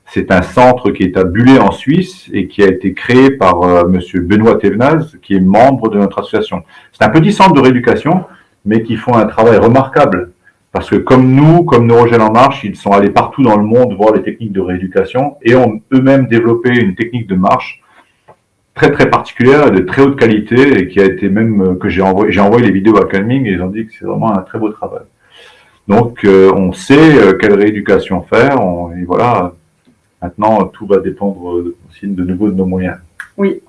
A: C'est un centre qui est à Bulle en Suisse et qui a été créé par monsieur Benoît Thévenaz, qui est membre de notre association. C'est un petit centre de rééducation, mais qui font un travail remarquable. Parce que comme nous, comme Neurogel en marche, ils sont allés partout dans le monde voir les techniques de rééducation et ont eux-mêmes développé une technique de marche très très particulière, de très haute qualité, et qui a été même, que j'ai envoyé les vidéos à Calming, et ils ont dit que c'est vraiment un très beau travail. Donc on sait quelle rééducation faire, et voilà, maintenant tout va dépendre aussi de nouveau de nos moyens.
B: Oui.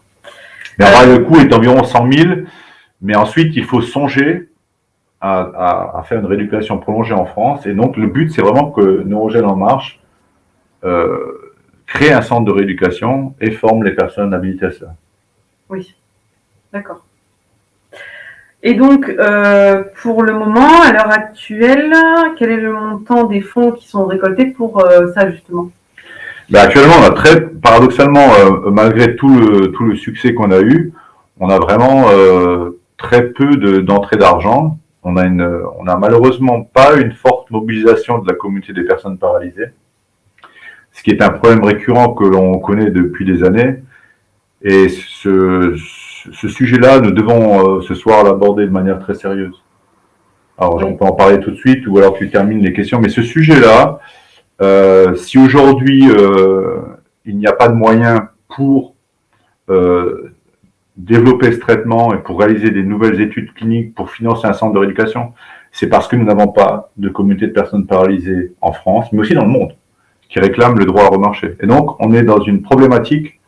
A: Mais le coût est environ 100 000, mais ensuite il faut songer à faire une rééducation prolongée en France, et donc le but c'est vraiment que Neurogel en marche crée un centre de rééducation et forme les personnes habilitées à ça.
B: Oui, d'accord. Et donc, pour le moment, à l'heure actuelle, quel est le montant des fonds qui sont récoltés pour ça, justement?
A: Actuellement, on a paradoxalement, malgré tout le succès qu'on a eu, on a vraiment très peu d'entrées d'argent. On a malheureusement pas une forte mobilisation de la communauté des personnes paralysées, ce qui est un problème récurrent que l'on connaît depuis des années. Et ce sujet-là, nous devons ce soir l'aborder de manière très sérieuse. Alors, on peut en parler tout de suite, ou alors tu termines les questions. Mais ce sujet-là, si aujourd'hui il n'y a pas de moyens pour développer ce traitement et pour réaliser des nouvelles études cliniques pour financer un centre de rééducation, c'est parce que nous n'avons pas de communauté de personnes paralysées en France, mais aussi dans le monde, qui réclament le droit à remarcher. Et donc, on est dans une problématique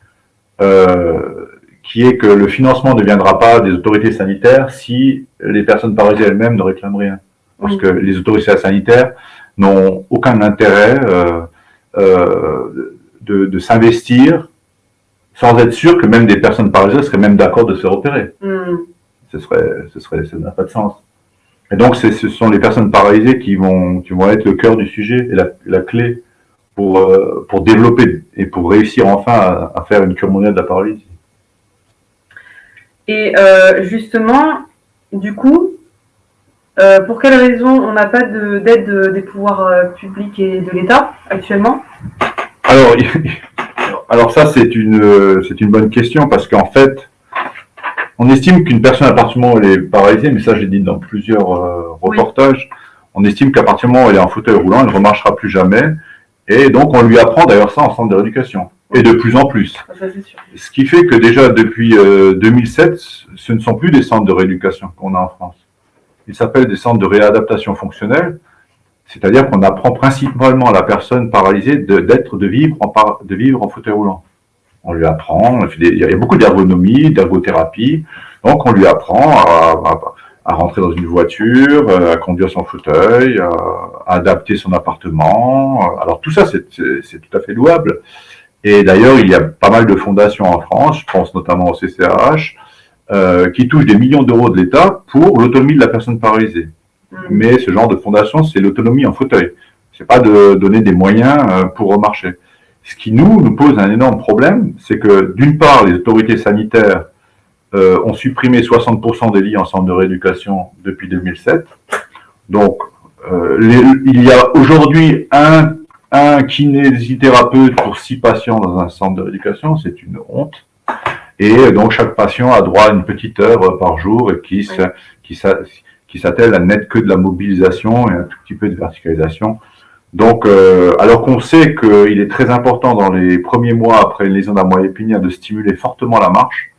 A: qui est que le financement ne viendra pas des autorités sanitaires si les personnes paralysées elles-mêmes ne réclament rien. Parce que les autorités sanitaires n'ont aucun intérêt de s'investir sans être sûr que même des personnes paralysées seraient même d'accord de se repérer. Ça n'a pas de sens. Et donc, ce sont les personnes paralysées qui vont être le cœur du sujet et la clé pour développer et pour réussir enfin à faire une cure mondiale de la paralysie.
B: Et justement, du coup, pour quelles raisons on n'a pas d'aide des pouvoirs publics et de l'État actuellement?
A: Alors ça, c'est une bonne question, parce qu'en fait, on estime qu'une personne, à partir du moment où elle est paralysée, mais ça j'ai dit dans plusieurs reportages, on estime qu'à partir du moment où elle est en fauteuil roulant, elle ne remarchera plus jamais. Et donc on lui apprend d'ailleurs ça en centre de rééducation. Et de plus en plus.
B: Ça, c'est sûr.
A: Ce qui fait que déjà depuis 2007, ce ne sont plus des centres de rééducation qu'on a en France. Ils s'appellent des centres de réadaptation fonctionnelle. C'est-à-dire qu'on apprend principalement à la personne paralysée de vivre en fauteuil roulant. On lui apprend, il y a beaucoup d'ergonomie, d'ergothérapie, donc on lui apprend à rentrer dans une voiture, à conduire son fauteuil, à adapter son appartement. Alors tout ça, c'est tout à fait louable. Et d'ailleurs, il y a pas mal de fondations en France, je pense notamment au CCAH, qui touchent des millions d'euros de l'État pour l'autonomie de la personne paralysée. Mais ce genre de fondation, c'est l'autonomie en fauteuil. C'est pas de donner des moyens pour marcher. Ce qui nous pose un énorme problème, c'est que d'une part, les autorités sanitaires ont supprimé 60% des lits en centre de rééducation depuis 2007. Donc, il y a aujourd'hui un kinésithérapeute pour 6 patients dans un centre de rééducation, c'est une honte. Et donc, chaque patient a droit à une petite heure par jour et qui s'attelle à n'être que de la mobilisation et un tout petit peu de verticalisation. Donc, alors qu'on sait qu'il est très important dans les premiers mois après une lésion d'un moelle épinière de stimuler fortement la marche,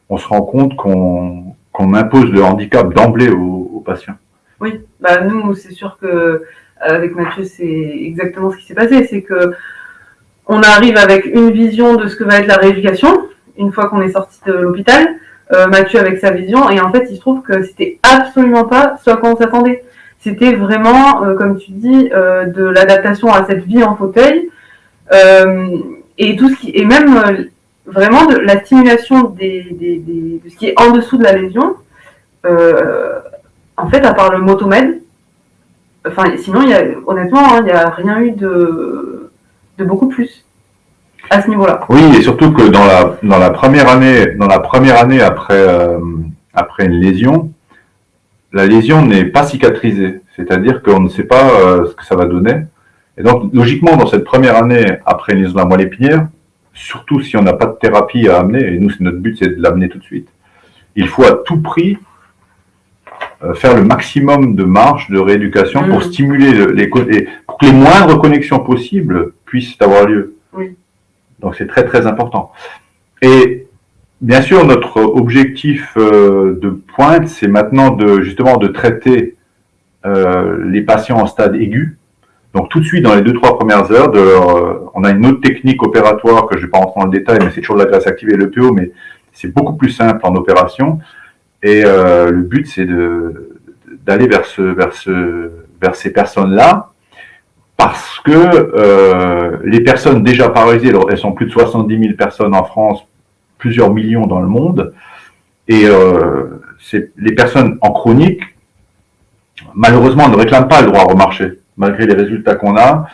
A: on se rend compte qu'on impose le handicap d'emblée aux patients.
B: Oui, bah nous, c'est sûr que avec Mathieu, c'est exactement ce qui s'est passé. C'est que on arrive avec une vision de ce que va être la rééducation, une fois qu'on est sorti de l'hôpital. Mathieu avec sa vision, et en fait, il se trouve que c'était absolument pas ce à quoi on s'attendait. C'était vraiment, comme tu dis, de l'adaptation à cette vie en fauteuil, et tout ce qui, et même vraiment de la stimulation de ce qui est en dessous de la lésion. En fait, à part le motomède, enfin, sinon, honnêtement, il n'y a rien eu de beaucoup plus à ce niveau-là.
A: Oui, et surtout que dans la première année après une lésion, la lésion n'est pas cicatrisée, c'est-à-dire qu'on ne sait pas ce que ça va donner. Et donc, logiquement, dans cette première année après une lésion de la moelle épinière, surtout si on n'a pas de thérapie à amener, et nous, notre but, c'est de l'amener tout de suite, il faut à tout prix faire le maximum de marche, de rééducation pour stimuler pour que les moindres connexions possibles puissent avoir lieu.
B: Oui.
A: Donc, c'est très, très important. Et bien sûr, notre objectif de pointe, c'est maintenant justement de traiter les patients en stade aigu. Donc, tout de suite, dans les 2-3 premières heures, on a une autre technique opératoire que je ne vais pas rentrer dans le détail, mais c'est toujours la graisse activée et l'EPO, mais c'est beaucoup plus simple en opération. Et le but, c'est d'aller vers ces personnes-là, parce que les personnes déjà paralysées, elles sont plus de 70 000 personnes en France, plusieurs millions dans le monde, et les personnes en chronique, malheureusement, ne réclament pas le droit à remarcher, malgré les résultats qu'on a,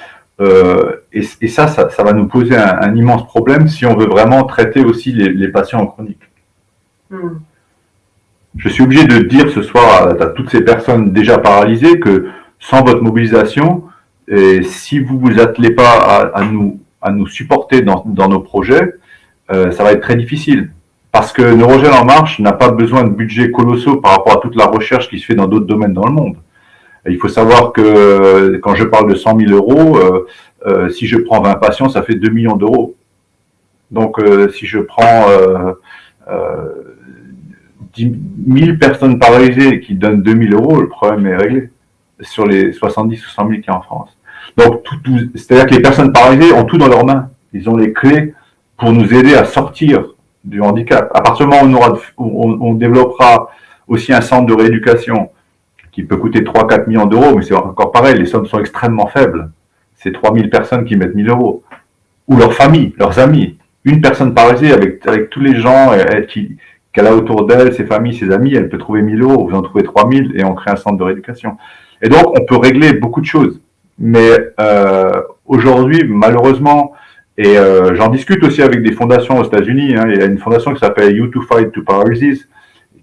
A: et ça va nous poser un immense problème si on veut vraiment traiter aussi les patients en chronique. Je suis obligé de dire ce soir à toutes ces personnes déjà paralysées que sans votre mobilisation, et si vous vous attelez pas à nous supporter dans nos projets, ça va être très difficile. Parce que Neurogène en marche n'a pas besoin de budgets colossaux par rapport à toute la recherche qui se fait dans d'autres domaines dans le monde. Et il faut savoir que quand je parle de 100 000 euros, si je prends 20 patients, ça fait 2 millions d'euros. Donc si je prends 10 000 personnes paralysées qui donnent 2 000 euros, le problème est réglé sur les 70 ou 100 000 qu'il y a en France. Donc, c'est-à-dire que les personnes paralysées ont tout dans leurs mains. Ils ont les clés pour nous aider à sortir du handicap. À partir du moment où on développera aussi un centre de rééducation qui peut coûter 3-4 millions d'euros, mais c'est encore pareil, les sommes sont extrêmement faibles. C'est 3 000 personnes qui mettent 1 000 euros. Ou leurs familles, leurs amis. Une personne paralysée avec tous les gens qu'elle a autour d'elle, ses familles, ses amis, elle peut trouver 1 000 euros, vous en trouvez 3 000 et on crée un centre de rééducation. Et donc, on peut régler beaucoup de choses. Mais aujourd'hui, malheureusement, et j'en discute aussi avec des fondations aux États-Unis, il y a une fondation qui s'appelle You to Fight to Paralysis,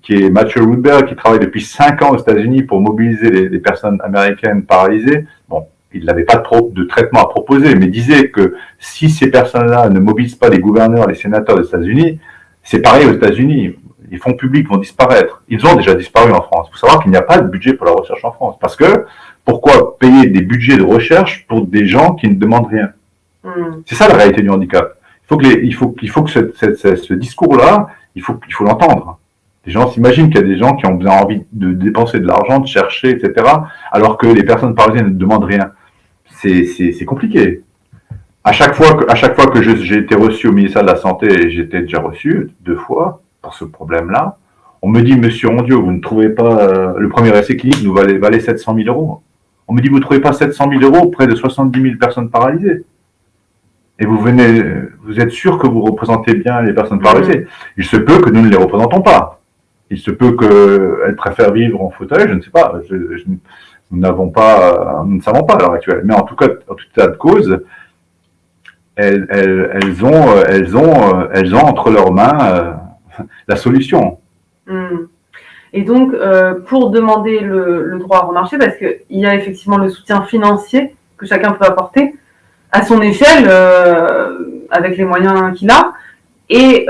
A: qui est Mathieu Rudberg, qui travaille depuis 5 ans aux États-Unis pour mobiliser les personnes américaines paralysées. Bon, il n'avait pas de traitement à proposer, mais disait que si ces personnes-là ne mobilisent pas les gouverneurs, les sénateurs des États-Unis, c'est pareil aux États-Unis. Les fonds publics vont disparaître. Ils ont déjà disparu en France. Il faut savoir qu'il n'y a pas de budget pour la recherche en France. Parce que, pourquoi payer des budgets de recherche pour des gens qui ne demandent rien? C'est ça la réalité du handicap. Il faut que ce discours-là, il faut l'entendre. Les gens s'imaginent qu'il y a des gens qui ont bien envie de dépenser de l'argent, de chercher, etc., alors que les personnes paralysées ne demandent rien. C'est compliqué. À chaque fois que j'ai été reçu au ministère de la Santé, et j'étais déjà reçu 2 fois pour ce problème-là, On me dit, monsieur Rondiot, vous ne trouvez pas, le premier essai clinique nous valait 700 000 euros. On me dit, vous ne trouvez pas 700 000 euros près de 70 000 personnes paralysées. Et vous êtes sûr que vous représentez bien les personnes paralysées. Il se peut que nous ne les représentons pas. Il se peut qu'elles préfèrent vivre en fauteuil, je ne sais pas. Nous ne savons pas à l'heure actuelle. Mais en tout cas, en tout état de cause, elles ont entre leurs mains la solution.
B: Et donc, pour demander le droit à remarcher, parce qu'il y a effectivement le soutien financier que chacun peut apporter à son échelle, avec les moyens qu'il a, et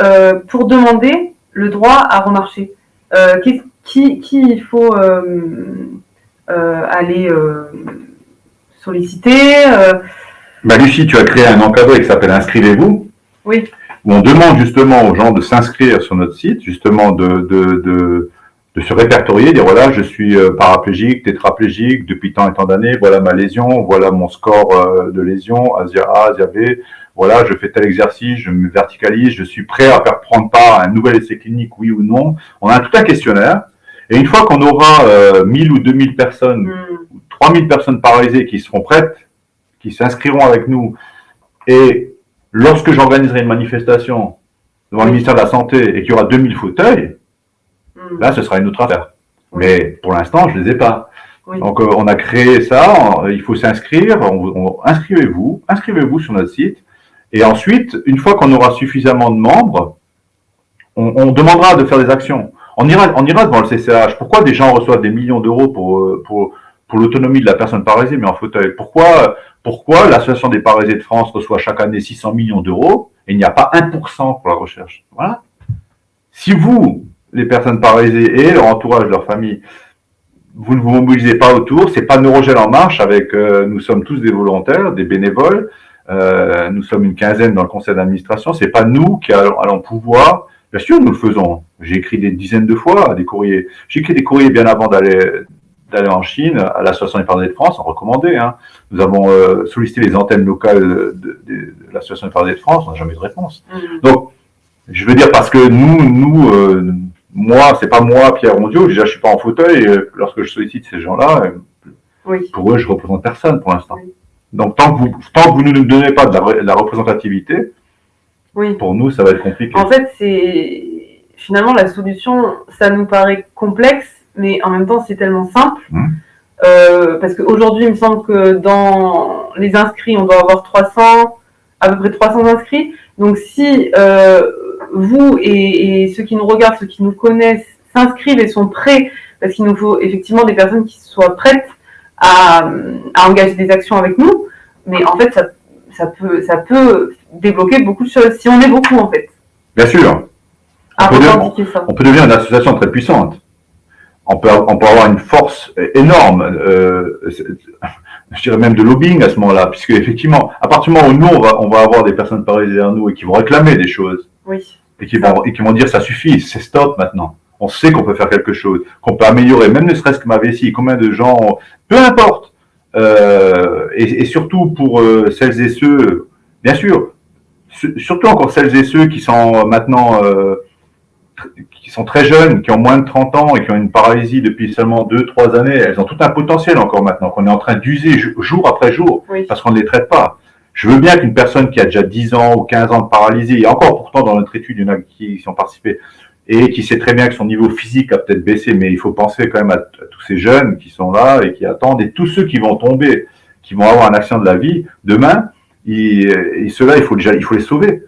B: pour demander le droit à remarcher, qui il faut aller solliciter
A: Lucie, tu as créé un encadré qui s'appelle Inscrivez-vous.
B: Oui.
A: Où on demande justement aux gens de s'inscrire sur notre site, justement de se répertorier, dire voilà, je suis paraplégique, tétraplégique depuis tant et tant d'années, voilà ma lésion, voilà mon score de lésion, Asia A, Asia B, voilà, je fais tel exercice, je me verticalise, je suis prêt à faire prendre part à un nouvel essai clinique, oui ou non. On a tout un questionnaire, et une fois qu'on aura 1000 ou 2000 personnes, ou 3000 personnes paralysées qui seront prêtes, qui s'inscriront avec nous, et lorsque j'organiserai une manifestation devant le ministère de la Santé et qu'il y aura 2000 fauteuils, là, ce sera une autre affaire. Mais pour l'instant, je ne les ai pas. Donc, on a créé ça, il faut s'inscrire, inscrivez-vous sur notre site. Et ensuite, une fois qu'on aura suffisamment de membres, on demandera de faire des actions. On ira devant le CCH. Pourquoi des gens reçoivent des millions d'euros pour l'autonomie de la personne paralysée, mais en fauteuil? Pourquoi l'Association des paralysés de France reçoit chaque année 600 millions d'euros et il n'y a pas 1% pour la recherche? Voilà. Si vous, les personnes paralysées et leur entourage, leur famille, vous ne vous mobilisez pas autour, c'est pas Neurogel en marche avec, nous sommes tous des volontaires, des bénévoles, nous sommes une quinzaine dans le conseil d'administration, c'est pas nous qui allons pouvoir, bien sûr nous le faisons, j'ai écrit des dizaines de fois des courriers, j'ai écrit des courriers bien avant d'aller en Chine, à l'Association des paralysés de France, en recommandé. Nous avons sollicité les antennes locales de l'Association des paralysés de France, on n'a jamais eu de réponse. Donc, je veux dire, parce que moi, c'est pas moi, Pierre Rondiot, déjà je suis pas en fauteuil, lorsque je sollicite ces gens-là, pour eux, je représente personne pour l'instant. Donc, tant que vous ne nous donnez pas de la représentativité, pour nous, ça va être compliqué.
B: En fait, finalement, la solution, ça nous paraît complexe, mais en même temps, c'est tellement simple. Parce qu'aujourd'hui, il me semble que dans les inscrits, on doit avoir à peu près 300 inscrits. Donc, si vous et ceux qui nous regardent, ceux qui nous connaissent, s'inscrivent et sont prêts, parce qu'il nous faut effectivement des personnes qui soient prêtes à engager des actions avec nous, mais en fait, ça peut débloquer beaucoup de choses, si on est beaucoup, en fait.
A: Bien sûr. On peut devenir une association très puissante. On peut avoir une force énorme, je dirais même de lobbying à ce moment-là, puisque effectivement, à partir du moment où nous, on va avoir des personnes paralysées derrière nous et qui vont réclamer des choses, et qui vont dire ça suffit, c'est stop maintenant. On sait qu'on peut faire quelque chose, qu'on peut améliorer, même ne serait-ce que ma vessie, combien de gens, peu importe, et surtout pour celles et ceux, bien sûr, surtout encore celles et ceux qui sont maintenant qui sont très jeunes, qui ont moins de 30 ans et qui ont une paralysie depuis seulement 2-3 années, elles ont tout un potentiel encore maintenant, qu'on est en train d'user jour après jour, parce qu'on ne les traite pas. Je veux bien qu'une personne qui a déjà 10 ans ou 15 ans de paralysie, et encore pourtant dans notre étude, il y en a qui ont participé, et qui sait très bien que son niveau physique a peut-être baissé, mais il faut penser quand même à tous ces jeunes qui sont là et qui attendent, et tous ceux qui vont tomber, qui vont avoir un accident de la vie, demain, et ceux-là, il faut les sauver.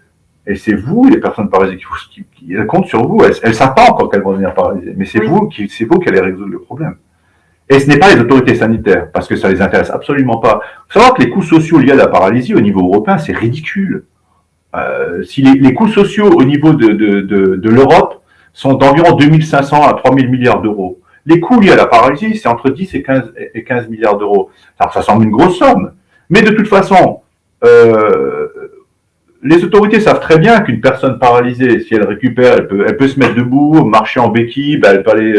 A: Et c'est vous, les personnes paralysées, qui comptent sur vous. Elles ne savent pas encore qu'elles vont devenir paralysées, mais c'est vous qui allez résoudre le problème. Et ce n'est pas les autorités sanitaires, parce que ça les intéresse absolument pas. Il faut savoir que les coûts sociaux liés à la paralysie au niveau européen, c'est ridicule. Si les coûts sociaux au niveau de l'Europe sont d'environ 2500 à 3000 milliards d'euros. Les coûts liés à la paralysie, c'est entre 10 et 15 milliards d'euros. Alors, ça semble une grosse somme. Mais de toute façon, les autorités savent très bien qu'une personne paralysée, si elle récupère, elle peut se mettre debout, marcher en béquille, elle peut aller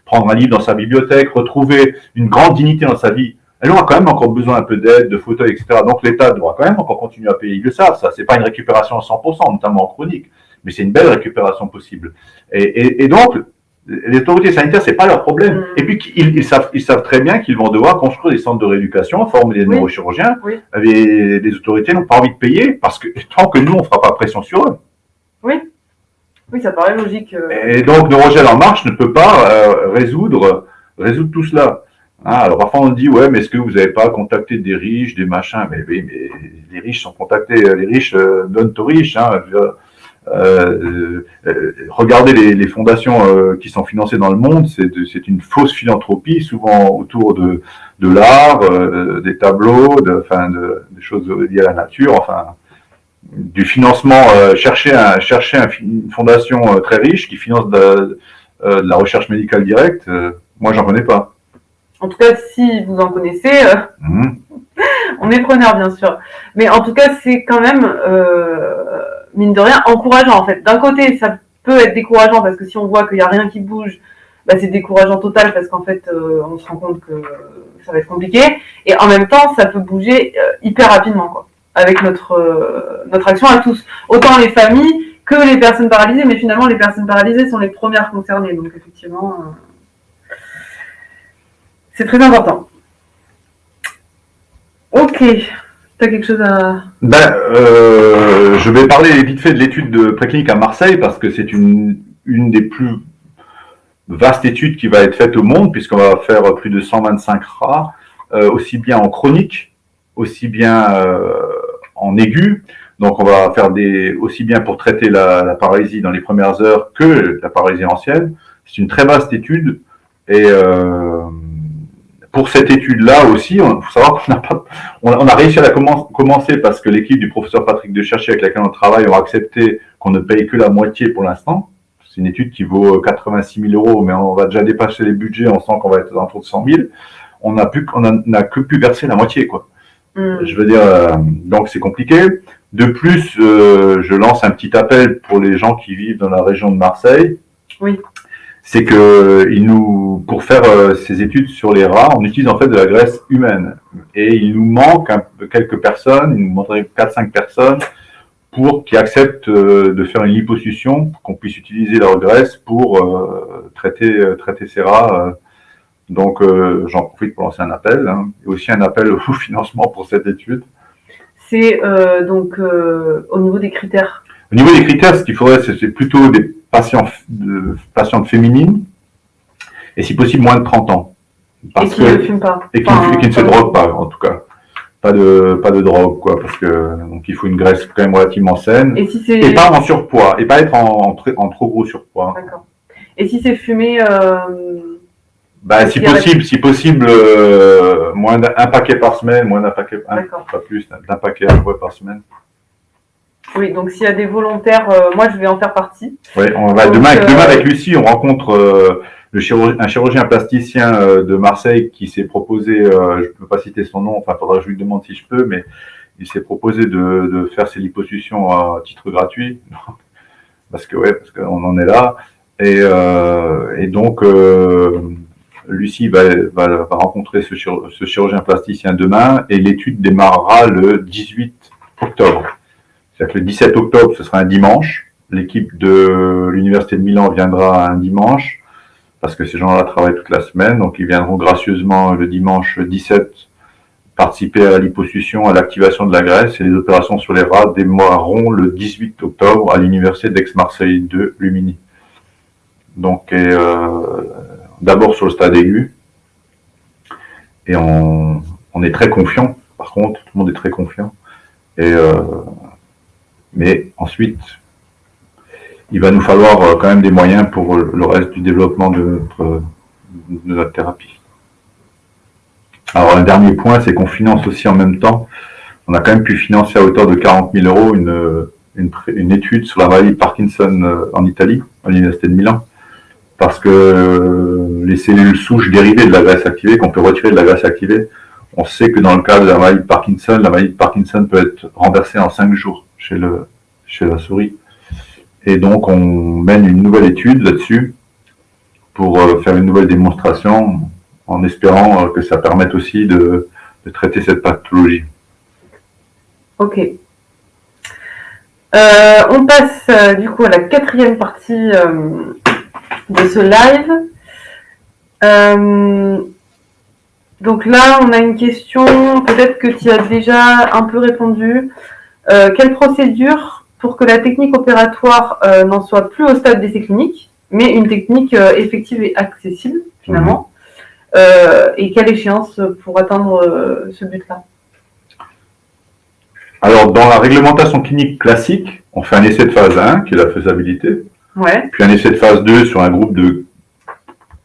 A: prendre un livre dans sa bibliothèque, retrouver une grande dignité dans sa vie. Elle aura quand même encore besoin un peu d'aide, de fauteuil, etc. Donc l'État devra quand même encore continuer à payer. Ils le savent, ça. C'est pas une récupération à 100%, notamment en chronique, mais c'est une belle récupération possible. Et donc, Les autorités sanitaires, c'est pas leur problème.
B: Mm.
A: Et puis, ils savent très bien qu'ils vont devoir construire des centres de rééducation, former des
B: Oui.
A: neurochirurgiens.
B: Oui.
A: Les autorités n'ont pas envie de payer parce que tant que nous, on fera pas pression sur eux.
B: Oui, ça paraît logique.
A: Et donc, Neurogel en marche ne peut pas résoudre tout cela. Hein, alors, parfois, on dit, ouais, mais est-ce que vous n'avez pas contacté des riches, des machins? Mais oui, mais les riches sont contactés, les riches donnent aux riches. Hein, regardez les fondations qui sont financées dans le monde, c'est une fausse philanthropie, souvent autour de l'art, des tableaux, des choses liées à la nature, enfin, du financement, chercher une fondation très riche qui finance de la recherche médicale directe, moi j'en connais pas.
B: En tout cas, si vous en connaissez, on est preneur, bien sûr. Mais en tout cas, c'est quand même, mine de rien, encourageant, en fait. D'un côté, ça peut être décourageant, parce que si on voit qu'il n'y a rien qui bouge, bah, c'est décourageant total, parce qu'en fait, on se rend compte que ça va être compliqué. Et en même temps, ça peut bouger hyper rapidement, quoi, avec notre action à tous. Autant les familles que les personnes paralysées, mais finalement, les personnes paralysées sont les premières concernées. Donc, effectivement, c'est très important. Ok. T'as quelque chose à...
A: Je vais parler vite fait de l'étude de préclinique à Marseille, parce que c'est une des plus vastes études qui va être faite au monde, puisqu'on va faire plus de 125 rats, aussi bien en chronique, aussi bien en aigu. Donc on va faire aussi bien pour traiter la paralysie dans les premières heures que la paralysie ancienne. C'est une très vaste étude, et pour cette étude-là aussi, il faut savoir qu'on a réussi à la commencer parce que l'équipe du professeur Patrick Decherchier avec laquelle on travaille ont accepté qu'on ne paye que la moitié pour l'instant. C'est une étude qui vaut 86 000 €, mais on va déjà dépasser les budgets, on sent qu'on va être autour de 100 000. On n'a que pu verser la moitié, quoi. Je veux dire, donc c'est compliqué. De plus, je lance un petit appel pour les gens qui vivent dans la région de Marseille.
B: Oui.
A: C'est que pour faire ces études sur les rats, on utilise en fait de la graisse humaine. Et il nous manque quelques personnes, il nous manquerait 4-5 personnes qui acceptent de faire une liposuction, pour qu'on puisse utiliser leur graisse pour traiter ces rats. Donc j'en profite pour lancer un appel, hein, et aussi un appel au financement pour cette étude.
B: C'est donc au niveau des critères.
A: Au niveau des critères, ce qu'il faudrait, c'est plutôt des patientes féminines, et si possible moins de 30 ans.
B: Et qui ne fument pas.
A: Et qui ne se droguent pas, en tout cas. Pas de drogue, quoi, parce que donc il faut une graisse quand même relativement saine. Et pas en surpoids, et pas être en trop gros surpoids.
B: D'accord. Et si c'est fumé
A: si possible, moins un paquet par semaine, moins d'un paquet, pas plus, d'un paquet à peu par semaine.
B: Oui, donc s'il y a des volontaires, moi je vais en faire partie.
A: Oui, demain avec Lucie, on rencontre un chirurgien plasticien de Marseille qui s'est proposé, je ne peux pas citer son nom, enfin il faudra que je lui demande si je peux, mais il s'est proposé de faire ses liposuctions à titre gratuit, parce qu'on en est là. Et donc Lucie va rencontrer ce chirurgien plasticien demain, et l'étude démarrera le 18 octobre. C'est-à-dire que le 17 octobre, ce sera un dimanche. L'équipe de l'Université de Milan viendra un dimanche, parce que ces gens-là travaillent toute la semaine. Donc, ils viendront gracieusement le dimanche 17 participer à la liposuction, à l'activation de la graisse. Et les opérations sur les rats démarreront le 18 octobre à l'Université d'Aix-Marseille 2, Lumini. Donc, d'abord sur le stade aigu. Et on est très confiant. Par contre, tout le monde est très confiant. Mais ensuite, il va nous falloir quand même des moyens pour le reste du développement de notre thérapie. Alors, un dernier point, c'est qu'on finance aussi en même temps. On a quand même pu financer à hauteur de 40 000 € une étude sur la maladie de Parkinson en Italie, à l'Université de Milan. Parce que les cellules souches dérivées de la graisse activée, qu'on peut retirer de la graisse activée, on sait que dans le cas de la maladie de Parkinson peut être renversée en 5 jours chez la souris. Et donc, on mène une nouvelle étude là-dessus pour faire une nouvelle démonstration, en espérant que ça permette aussi de traiter cette pathologie.
B: Ok. On passe du coup à la quatrième partie de ce live. Donc là, on a une question, peut-être que tu as déjà un peu répondu. Quelle procédure pour que la technique opératoire n'en soit plus au stade d'essai clinique, mais une technique effective et accessible, finalement, et quelle échéance pour atteindre ce but-là?
A: Alors, dans la réglementation clinique classique, on fait un essai de phase 1, qui est la faisabilité,
B: Ouais,
A: puis un essai de phase 2 sur un groupe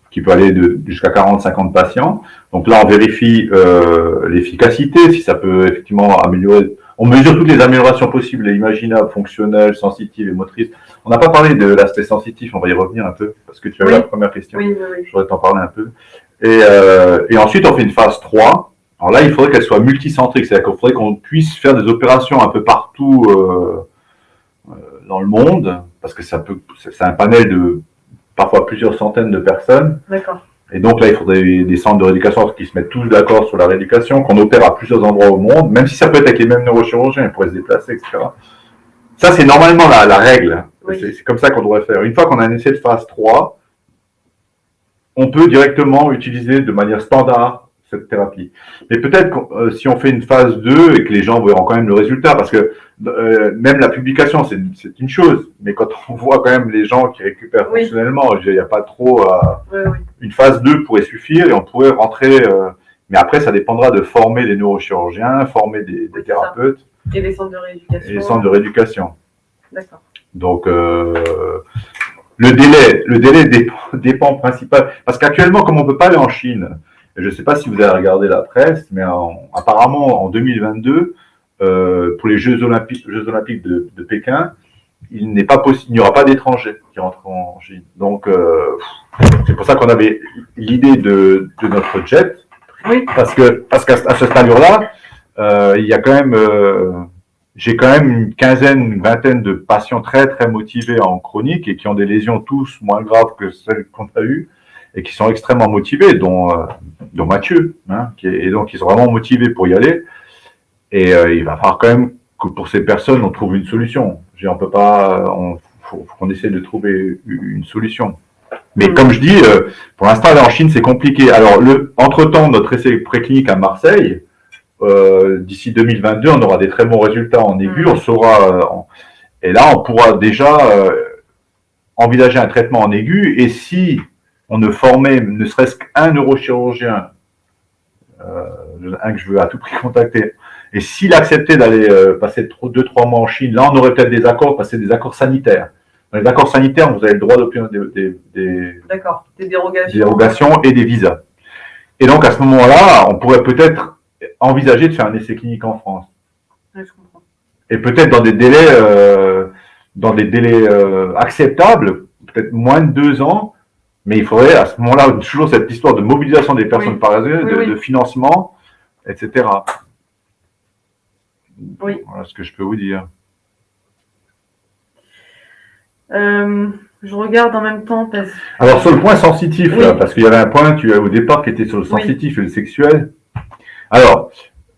A: qui peut aller jusqu'à 40-50 patients. Donc là, on vérifie l'efficacité, si ça peut effectivement améliorer. On mesure toutes les améliorations possibles et imaginables, fonctionnelles, sensitives et motrices. On n'a pas parlé de l'aspect sensitif, on va y revenir un peu, parce que tu avais
B: Oui.
A: la première question.
B: oui, oui, oui.
A: Je voudrais t'en parler un peu. Et ensuite, on fait une phase 3. Alors là, il faudrait qu'elle soit multicentrique, c'est-à-dire qu'il faudrait qu'on puisse faire des opérations un peu partout dans le monde, parce que c'est un panel de parfois plusieurs centaines de personnes.
B: D'accord.
A: Et donc là, il faudrait des centres de rééducation qui se mettent tous d'accord sur la rééducation, qu'on opère à plusieurs endroits au monde, même si ça peut être avec les mêmes neurochirurgiens, ils pourraient se déplacer, etc. Ça, c'est normalement la règle.
B: Oui.
A: C'est comme ça qu'on devrait faire. Une fois qu'on a un essai de phase 3, on peut directement utiliser de manière standard cette thérapie. Mais peut-être que si on fait une phase 2 et que les gens verront quand même le résultat, parce que même la publication, c'est une chose, mais quand on voit quand même les gens qui récupèrent
B: Oui.
A: fonctionnellement, il n'y a pas trop...
B: Oui, oui.
A: Une phase 2 pourrait suffire et on pourrait rentrer... mais après, ça dépendra de former les neurochirurgiens, former des
B: Oui,
A: thérapeutes
B: Et les centres de rééducation.
A: et les centres de rééducation.
B: D'accord.
A: Donc, le délai dépend principalement. Parce qu'actuellement, comme on ne peut pas aller en Chine, je ne sais pas si vous avez regardé la presse, mais apparemment en 2022, pour les Jeux Olympiques de Pékin, il n'y aura pas d'étrangers qui rentrent en Chine. Donc, c'est pour ça qu'on avait l'idée de notre jet.
B: Oui.
A: Parce qu'à ce stade-là, il y a quand même... j'ai quand même une vingtaine de patients très très motivés en chronique et qui ont des lésions tous moins graves que celles qu'on a eues et qui sont extrêmement motivés, dont Mathieu, hein, et donc ils sont vraiment motivés pour y aller. Et il va falloir quand même que pour ces personnes on trouve une solution. On peut pas, faut qu'on essaie de trouver une solution. Mais comme je dis, pour l'instant aller en Chine c'est compliqué. Alors entre-temps notre essai préclinique à Marseille. D'ici 2022, on aura des très bons résultats en aigu, on saura, et là, on pourra déjà envisager un traitement en aigu, et si on ne formait ne serait-ce qu'un neurochirurgien, un que je veux à tout prix contacter, et s'il acceptait d'aller passer 2-3 mois en Chine, là, on aurait peut-être des accords, passer des accords sanitaires. Dans les accords sanitaires, vous avez le droit d'obtenir des dérogations et des visas. Et donc, à ce moment-là, on pourrait peut-être envisager de faire un essai clinique en France.
B: Oui, je comprends.
A: Et peut-être dans des délais acceptables, peut-être moins de 2 ans, mais il faudrait à ce moment-là toujours cette histoire de mobilisation des personnes parasites, de financement, etc.
B: Oui.
A: Voilà ce que je peux vous dire.
B: Je regarde en même temps parce...
A: Alors sur le point sensitif, là, parce qu'il y avait un point au départ qui était sur le sensitif et le sexuel. Alors,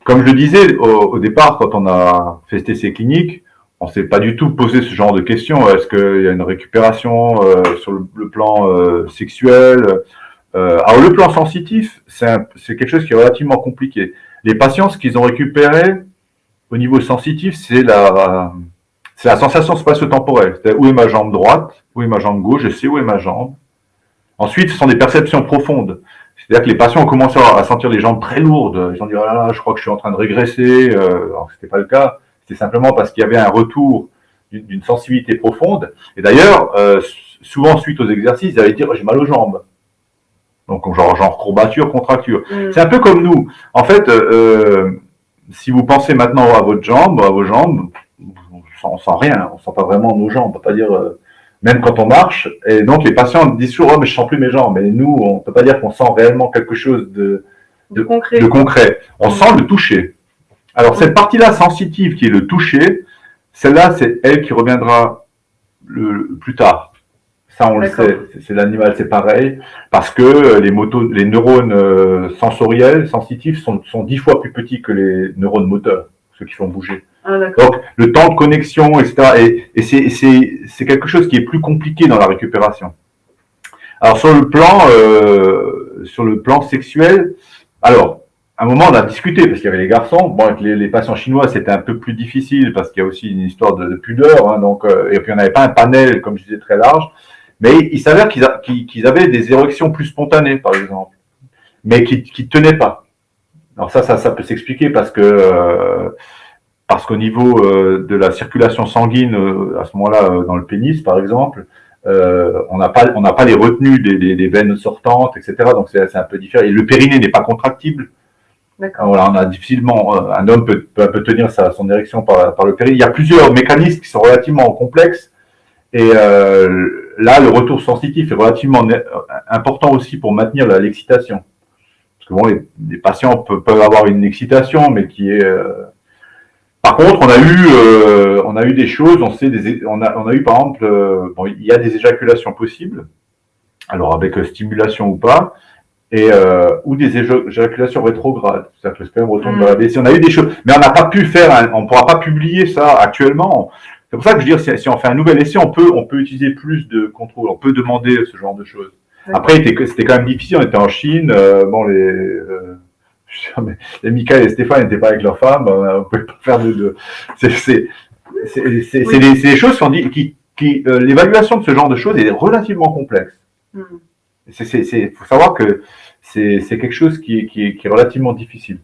A: comme je le disais au départ, quand on a fait cet essai clinique, on ne s'est pas du tout posé ce genre de questions. Est-ce qu'il y a une récupération sur le plan sexuel Alors, le plan sensitif, c'est quelque chose qui est relativement compliqué. Les patients, ce qu'ils ont récupéré au niveau sensitif, c'est la sensation spatio-temporelle. C'est-à-dire où est ma jambe droite, où est ma jambe gauche, je sais où est ma jambe. Ensuite, ce sont des perceptions profondes. C'est-à-dire que les patients ont commencé à sentir les jambes très lourdes. Ils ont dit, oh là là, je crois que je suis en train de régresser. Alors que ce n'était pas le cas. C'était simplement parce qu'il y avait un retour d'une sensibilité profonde. Et d'ailleurs, souvent, suite aux exercices, ils allaient dire, j'ai mal aux jambes. Donc, genre courbature, contracture. C'est un peu comme nous. En fait, si vous pensez maintenant à vos jambes, on sent rien. On sent pas vraiment nos jambes. On peut pas dire... même quand on marche, et donc les patients disent toujours, oh, mais je sens plus mes jambes. Mais nous, on ne peut pas dire qu'on sent réellement quelque chose de concret. On sent le toucher. Alors cette partie-là sensitive qui est le toucher, celle-là, c'est elle qui reviendra plus tard. Ça, on le sait, c'est l'animal, c'est pareil, parce que les neurones sensoriels, sensitifs, sont 10 fois plus petits que les neurones moteurs, ceux qui font bouger.
B: Ah,
A: donc, le temps de connexion, etc. Et c'est quelque chose qui est plus compliqué dans la récupération. Alors sur le plan sexuel, alors à un moment on a discuté parce qu'il y avait les garçons. Bon, avec les patients chinois c'était un peu plus difficile parce qu'il y a aussi une histoire de pudeur, hein, donc et puis on n'avait pas un panel comme je disais très large. Mais il s'avère qu'ils avaient des érections plus spontanées par exemple, mais qui tenaient pas. Alors ça peut s'expliquer parce qu'au niveau de la circulation sanguine à ce moment-là dans le pénis par exemple, on n'a pas les retenues des veines sortantes, etc. Donc c'est un peu différent. Et le périnée n'est pas contractible.
B: D'accord.
A: Voilà, on a difficilement un homme peut tenir son érection par le périnée. Il y a plusieurs mécanismes qui sont relativement complexes. Et là, le retour sensitif est relativement important aussi pour maintenir l'excitation. Parce que bon, les patients peuvent avoir une excitation, mais qui est par contre, on a eu des choses, on a eu par exemple, bon, il y a des éjaculations possibles, alors avec stimulation ou pas, et ou des éjaculations rétrogrades, c'est-à-dire que le sperme retourne dans la vessie. On a eu des choses, mais on n'a pas pu faire, on ne pourra pas publier ça actuellement. C'est pour ça que je veux dire, si on fait un nouvel essai, on peut utiliser plus de contrôle, on peut demander ce genre de choses. Après, c'était quand même difficile, on était en Chine, bon les Michael et Stéphane n'étaient pas avec leur femme, on pouvait pas faire c'est des choses l'évaluation de ce genre de choses est relativement complexe. Faut savoir que c'est quelque chose qui est relativement difficile.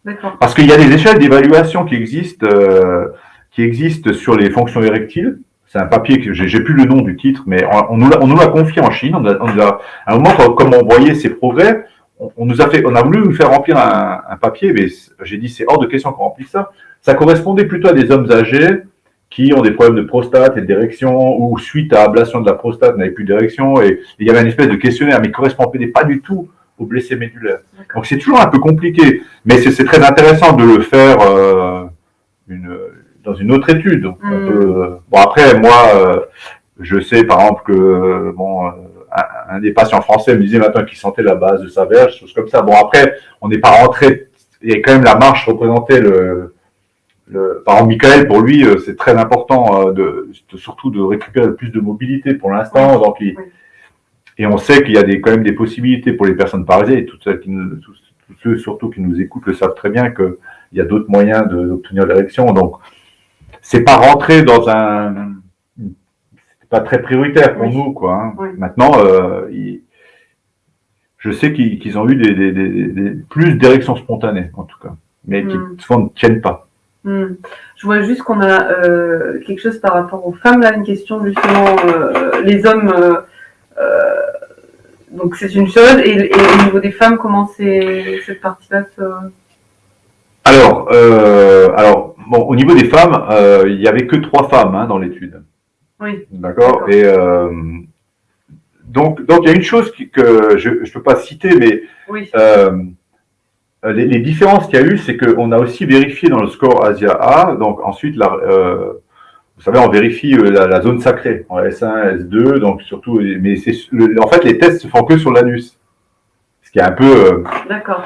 B: D'accord.
A: Parce qu'il y a des échelles d'évaluation qui existent sur les fonctions érectiles. C'est un papier que j'ai plus le nom du titre, mais on nous l'a confié en Chine. À un moment, comme on voyait ces progrès, on a voulu nous faire remplir un papier, mais j'ai dit c'est hors de question qu'on remplisse ça. Ça correspondait plutôt à des hommes âgés qui ont des problèmes de prostate et d'érection, ou suite à ablation de la prostate n'avaient plus d'érection, et il y avait une espèce de questionnaire, mais qui ne correspondait pas du tout aux blessés médulaires. Donc c'est toujours un peu compliqué, mais c'est très intéressant de le faire dans une autre étude. Bon après, moi, je sais par exemple que un des patients français me disait maintenant qu'il sentait la base de sa verge, choses comme ça. Bon après, on n'est pas rentré, il y a quand même la marche représentait par exemple, Michael, pour lui, c'est très important surtout de récupérer le plus de mobilité pour l'instant. Donc, et on sait qu'il y a quand même des possibilités pour les personnes paralysées, et tous ceux surtout qui nous écoutent le savent très bien qu'il y a d'autres moyens d'obtenir l'érection. Donc, c'est pas rentré c'est pas très prioritaire pour nous, quoi. Hein. Maintenant, je sais qu'ils ont eu plus d'érections spontanées, en tout cas, mais qui souvent ne tiennent pas.
B: Je vois juste qu'on a quelque chose par rapport aux femmes, là, une question justement, les hommes, donc c'est une chose, et au niveau des femmes, comment cette partie-là se...
A: Alors, bon, au niveau des femmes, il n'y avait que 3 femmes dans l'étude.
B: Oui.
A: D'accord. Et donc il y a une chose que je ne peux pas citer, mais
B: oui.
A: Les différences qu'il y a eu, c'est qu'on a aussi vérifié dans le score Asia A, donc ensuite, vous savez, on vérifie la zone sacrée, en S1, S2, donc surtout, mais en fait, les tests se font que sur l'anus. Ce qui est un peu...
B: D'accord.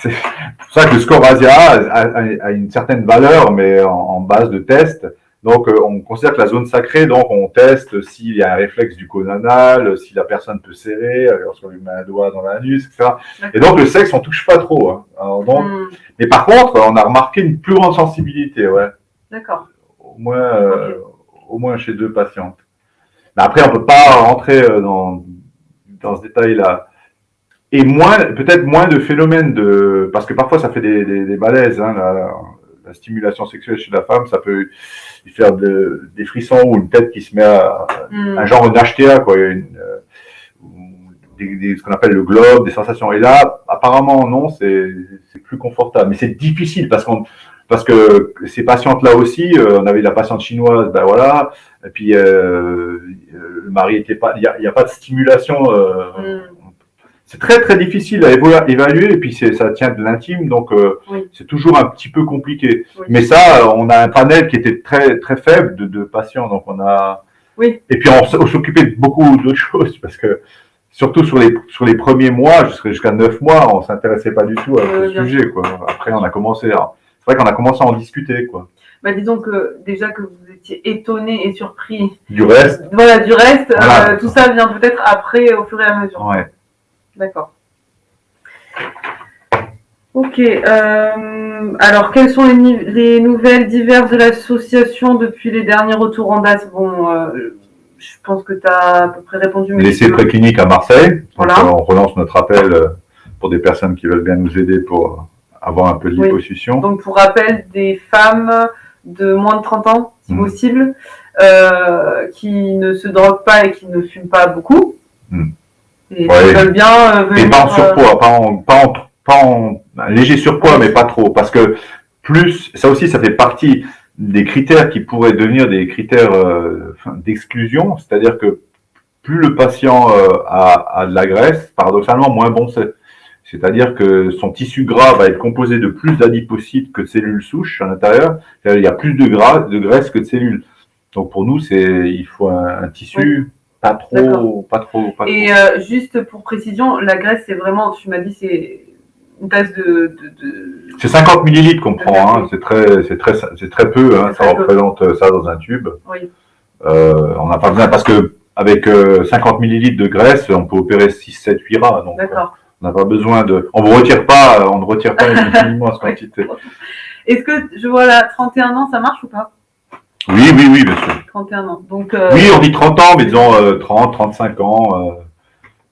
A: C'est pour ça que le score Asia a une certaine valeur, mais en base de test. Donc, on considère que la zone sacrée, donc on teste s'il y a un réflexe du cône anal, si la personne peut serrer, lorsqu'on lui met un doigt dans l'anus, etc. Et donc, le sexe, on touche pas trop. Hein. Alors, donc, mais par contre, on a remarqué une plus grande sensibilité, ouais.
B: D'accord.
A: Au moins chez 2 patientes. Mais après, on peut pas rentrer dans ce détail-là. Et peut-être moins de phénomènes parce que parfois ça fait des malaises, hein, la stimulation sexuelle chez la femme, ça peut lui faire des frissons ou une tête qui se met un genre d'HTA, quoi, ce qu'on appelle le globe, des sensations. Et là, apparemment, non, c'est plus confortable. Mais c'est difficile parce que ces patientes-là aussi, on avait la patiente chinoise, ben voilà, et puis le mari était pas, il y a pas de stimulation. C'est très très difficile à évaluer, et puis ça tient de l'intime, donc c'est toujours un petit peu compliqué. Oui. Mais ça, on a un panel qui était très très faible de patients, donc on a.
B: Oui.
A: Et puis on s'occupait de beaucoup d'autres choses, parce que surtout sur les premiers mois, jusqu'à 9 mois, on s'intéressait pas du tout à ce sujet, quoi. Après, c'est vrai qu'on a commencé à en discuter, quoi.
B: Disons que déjà que vous étiez étonné et surpris.
A: Du reste.
B: Voilà, du reste,
A: Voilà.
B: tout ça vient peut-être après, au fur et à mesure.
A: Ouais.
B: D'accord. Ok. Alors, quelles sont les nouvelles diverses de l'association depuis les derniers retours en date? Bon, je pense que tu as à peu près répondu.
A: L'essai préclinique à Marseille.
B: Voilà.
A: Donc, on relance notre appel pour des personnes qui veulent bien nous aider pour avoir un peu de liposuction.
B: Oui. Donc, pour rappel, des femmes de moins de 30 ans, si possible, qui ne se droguent pas et qui ne fument pas beaucoup. Et qui veulent bien venir...
A: Et pas en surpoids, pas en léger surpoids, mais pas trop. Parce que plus, ça aussi, ça fait partie des critères qui pourraient devenir des critères d'exclusion. C'est-à-dire que plus le patient a de la graisse, paradoxalement, moins bon c'est. C'est-à-dire que son tissu gras va être composé de plus d'adipocytes que de cellules souches à l'intérieur. Il y a plus de graisse que de cellules. Donc pour nous, il faut un tissu pas trop.
B: Et juste pour précision, la graisse, c'est vraiment, tu m'as dit, c'est une tasse de...
A: C'est 50 millilitres qu'on prend, hein. C'est très peu, hein. Ça représente ça dans un tube.
B: Oui.
A: On n'a pas besoin, parce que avec 50 millilitres de graisse, on peut opérer 6, 7, 8 rats. Donc, on n'a pas besoin de... On ne retire pas infiniment cette quantité.
B: Est-ce que, je vois là, 31 ans, ça marche ou pas?
A: Oui, bien sûr.
B: 31 ans. Donc,
A: oui, on dit 30 ans, mais disons 30, 35 ans.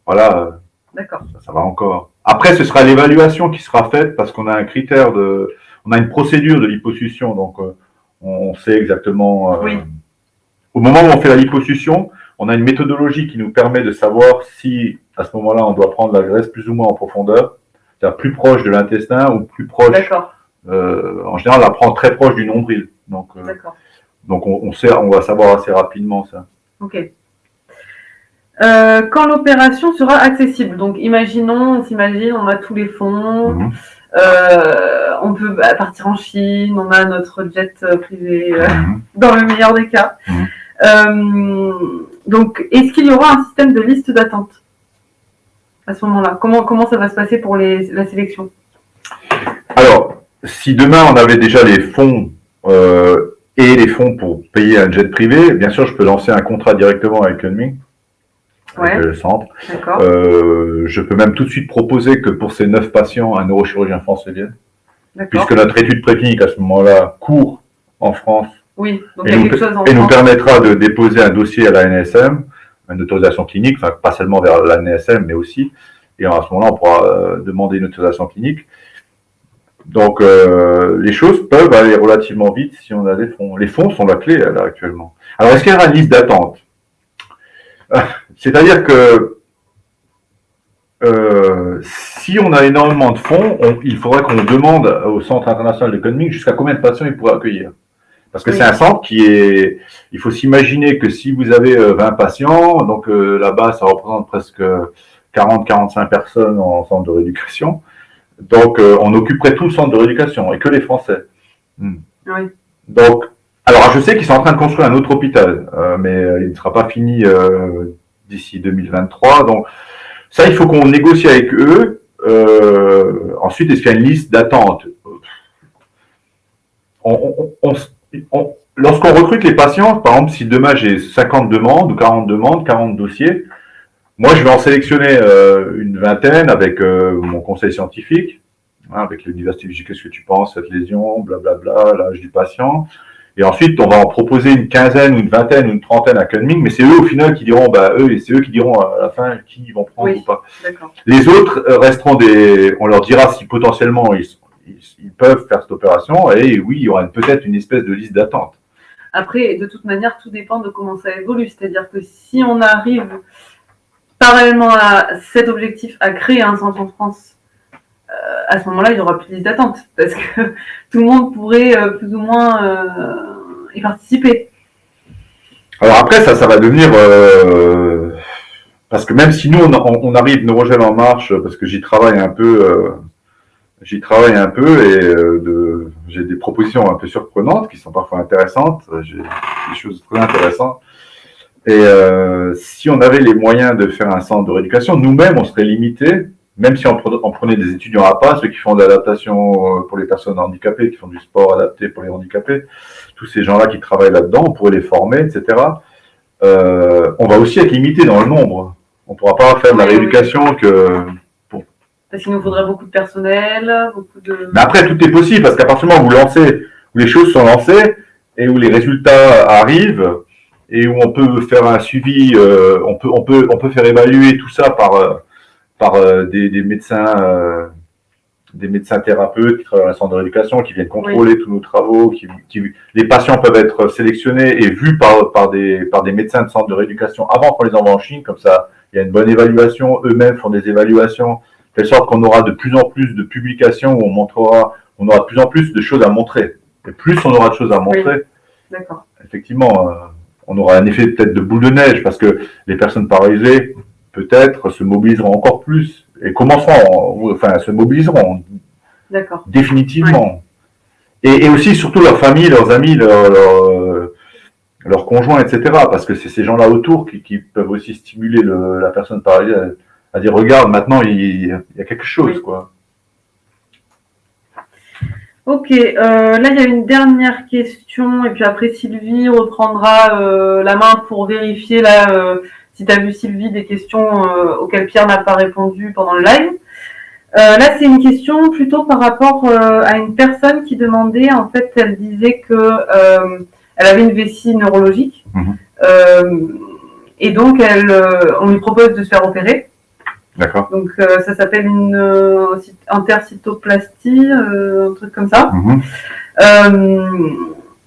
A: Voilà.
B: D'accord.
A: Ça va encore. Après, ce sera l'évaluation qui sera faite parce qu'on a un critère on a une procédure de liposuction, donc on sait exactement. Au moment où on fait la liposuction, on a une méthodologie qui nous permet de savoir si, à ce moment-là, on doit prendre la graisse plus ou moins en profondeur, c'est-à-dire plus proche de l'intestin ou plus proche.
B: D'accord.
A: En général, on la prend très proche du nombril. Donc on va savoir assez rapidement ça.
B: Ok. Quand l'opération sera accessible, donc on s'imagine, on a tous les fonds, on peut partir en Chine, on a notre jet privé dans le meilleur des cas. Donc, est-ce qu'il y aura un système de liste d'attente à ce moment-là? Comment ça va se passer pour la sélection?
A: Alors, si demain on avait déjà les fonds et les fonds pour payer un jet privé, bien sûr, je peux lancer un contrat directement avec Kunming, avec le centre. Je peux même tout de suite proposer que pour ces 9 patients, un neurochirurgien français vienne, puisque notre étude préclinique à ce moment-là court en France.
B: Oui, donc il y a quelque chose en France.
A: Et nous permettra de déposer un dossier à l'ANSM, une autorisation clinique, enfin pas seulement vers l'ANSM, mais aussi. Et à ce moment-là, on pourra demander une autorisation clinique. Donc, les choses peuvent aller relativement vite si on a des fonds. Les fonds sont la clé là actuellement. Alors, est-ce qu'il y aura une liste d'attente? C'est-à-dire que si on a énormément de fonds, il faudrait qu'on demande au Centre international de Kunming jusqu'à combien de patients il pourrait accueillir. Parce que c'est un centre il faut s'imaginer que si vous avez 20 patients, donc là-bas, ça représente presque 40-45 personnes en centre de rééducation. Donc, on occuperait tout le centre de rééducation et que les Français.
B: Oui.
A: Donc, alors, je sais qu'ils sont en train de construire un autre hôpital, mais il ne sera pas fini d'ici 2023. Donc, ça, il faut qu'on négocie avec eux. Ensuite, est-ce qu'il y a une liste d'attente? Lorsqu'on recrute les patients, par exemple, si demain j'ai 50 demandes ou 40 demandes, 40 dossiers, moi, je vais en sélectionner une vingtaine avec mon conseil scientifique, avec l'université. Qu'est-ce que tu penses, cette lésion, blablabla, l'âge du patient. Et ensuite, on va en proposer une quinzaine ou une vingtaine ou une trentaine à Kunming, mais c'est eux au final qui diront, c'est eux qui diront à la fin qui ils vont prendre ou pas. Les autres resteront on leur dira si potentiellement ils peuvent faire cette opération, et oui, il y aura peut-être une espèce de liste d'attente.
B: Après, de toute manière, tout dépend de comment ça évolue. C'est-à-dire que si on arrive parallèlement à cet objectif à créer un centre en France, à ce moment-là, il n'y aura plus de liste d'attente parce que tout le monde pourrait plus ou moins y participer.
A: Alors après, ça va devenir... parce que même si nous, on arrive Neurogel en marche, parce que j'y travaille un peu et j'ai des propositions un peu surprenantes qui sont parfois intéressantes. J'ai des choses très intéressantes. Et si on avait les moyens de faire un centre de rééducation, nous-mêmes, on serait limité même si on prenait des étudiants à pas, ceux qui font de l'adaptation pour les personnes handicapées, qui font du sport adapté pour les handicapés, tous ces gens-là qui travaillent là-dedans, on pourrait les former, etc. On va aussi être limité dans le nombre. On ne pourra pas faire de la rééducation que...
B: Parce qu'il nous faudrait beaucoup de personnel, beaucoup de...
A: Mais après, tout est possible, parce qu'à partir du moment où vous lancez, où les choses sont lancées, et où les résultats arrivent, et où on peut faire un suivi, on peut faire évaluer tout ça par des médecins thérapeutes qui travaillent à la centre de rééducation, qui viennent contrôler tous nos travaux, les patients peuvent être sélectionnés et vus par des médecins de centre de rééducation avant qu'on les envoie en Chine, comme ça il y a une bonne évaluation, eux-mêmes font des évaluations, de telle sorte qu'on aura de plus en plus de publications où on aura de plus en plus de choses à montrer. Et plus on aura de choses à montrer, effectivement, on aura un effet peut-être de boule de neige, parce que les personnes paralysées, peut-être, se mobiliseront encore plus, et se mobiliseront définitivement. Et aussi, surtout, leurs familles, leurs amis, leurs conjoints, etc. Parce que c'est ces gens-là autour qui peuvent aussi stimuler la personne paralysée à dire, regarde, maintenant, il y a quelque chose, quoi.
B: Ok, là il y a une dernière question et puis après Sylvie reprendra la main pour vérifier si tu as vu Sylvie des questions auxquelles Pierre n'a pas répondu pendant le live. Là c'est une question plutôt par rapport à une personne qui demandait, en fait elle disait que elle avait une vessie neurologique et donc on lui propose de se faire opérer.
A: D'accord.
B: Donc ça s'appelle une intercytoplastie, un truc comme ça.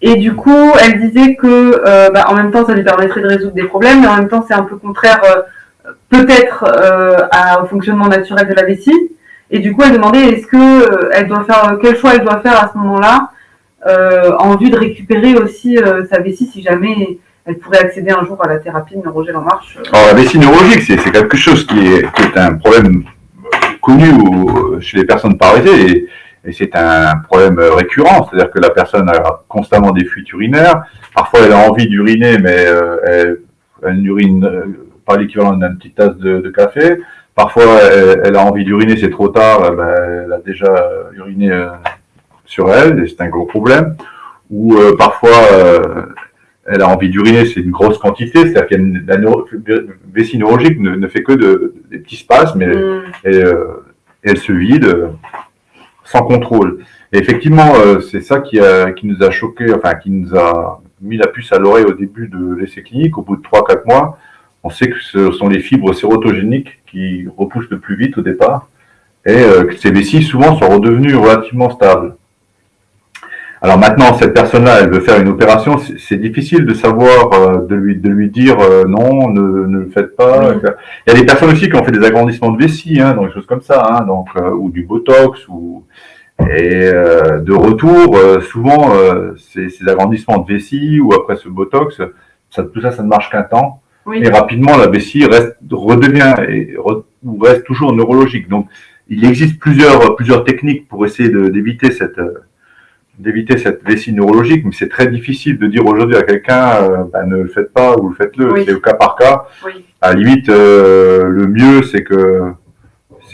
B: Et du coup, elle disait que en même temps, ça lui permettrait de résoudre des problèmes, mais en même temps, c'est un peu contraire peut-être au fonctionnement naturel de la vessie. Et du coup, elle demandait quel choix elle doit faire à ce moment-là en vue de récupérer aussi sa vessie si jamais elle pourrait accéder un jour à la thérapie de neurogel en marche.
A: Alors, la vessie neurologique, c'est quelque chose qui est un problème connu chez les personnes paralysées et c'est un problème récurrent. C'est-à-dire que la personne a constamment des fuites urinaires. Parfois, elle a envie d'uriner, mais elle n'urine pas l'équivalent d'une petite tasse de café. Parfois, elle a envie d'uriner, c'est trop tard, elle a déjà uriné sur elle et c'est un gros problème. Ou parfois... elle a envie d'uriner, c'est une grosse quantité, c'est-à-dire que la vessie neurologique ne fait que des petits spasmes et elle se vide sans contrôle. Et effectivement, c'est ça qui nous a choqué, enfin qui nous a mis la puce à l'oreille au début de l'essai clinique. Au bout de 3-4 mois, on sait que ce sont les fibres sérotogéniques qui repoussent le plus vite au départ et que ces vessies souvent sont redevenues relativement stables. Alors maintenant, cette personne-là, elle veut faire une opération, c'est difficile de savoir, de lui dire non, ne le faites pas. Oui. Il y a des personnes aussi qui ont fait des agrandissements de vessie, donc des choses comme ça, ou du botox, et de retour, souvent ces agrandissements de vessie ou après ce botox, tout ça ne marche qu'un temps, et rapidement la vessie reste toujours neurologique. Donc il existe plusieurs techniques pour essayer d'éviter cette vessie neurologique, mais c'est très difficile de dire aujourd'hui à quelqu'un ne le faites pas ou faites-le, c'est au cas par cas. À la limite, le mieux c'est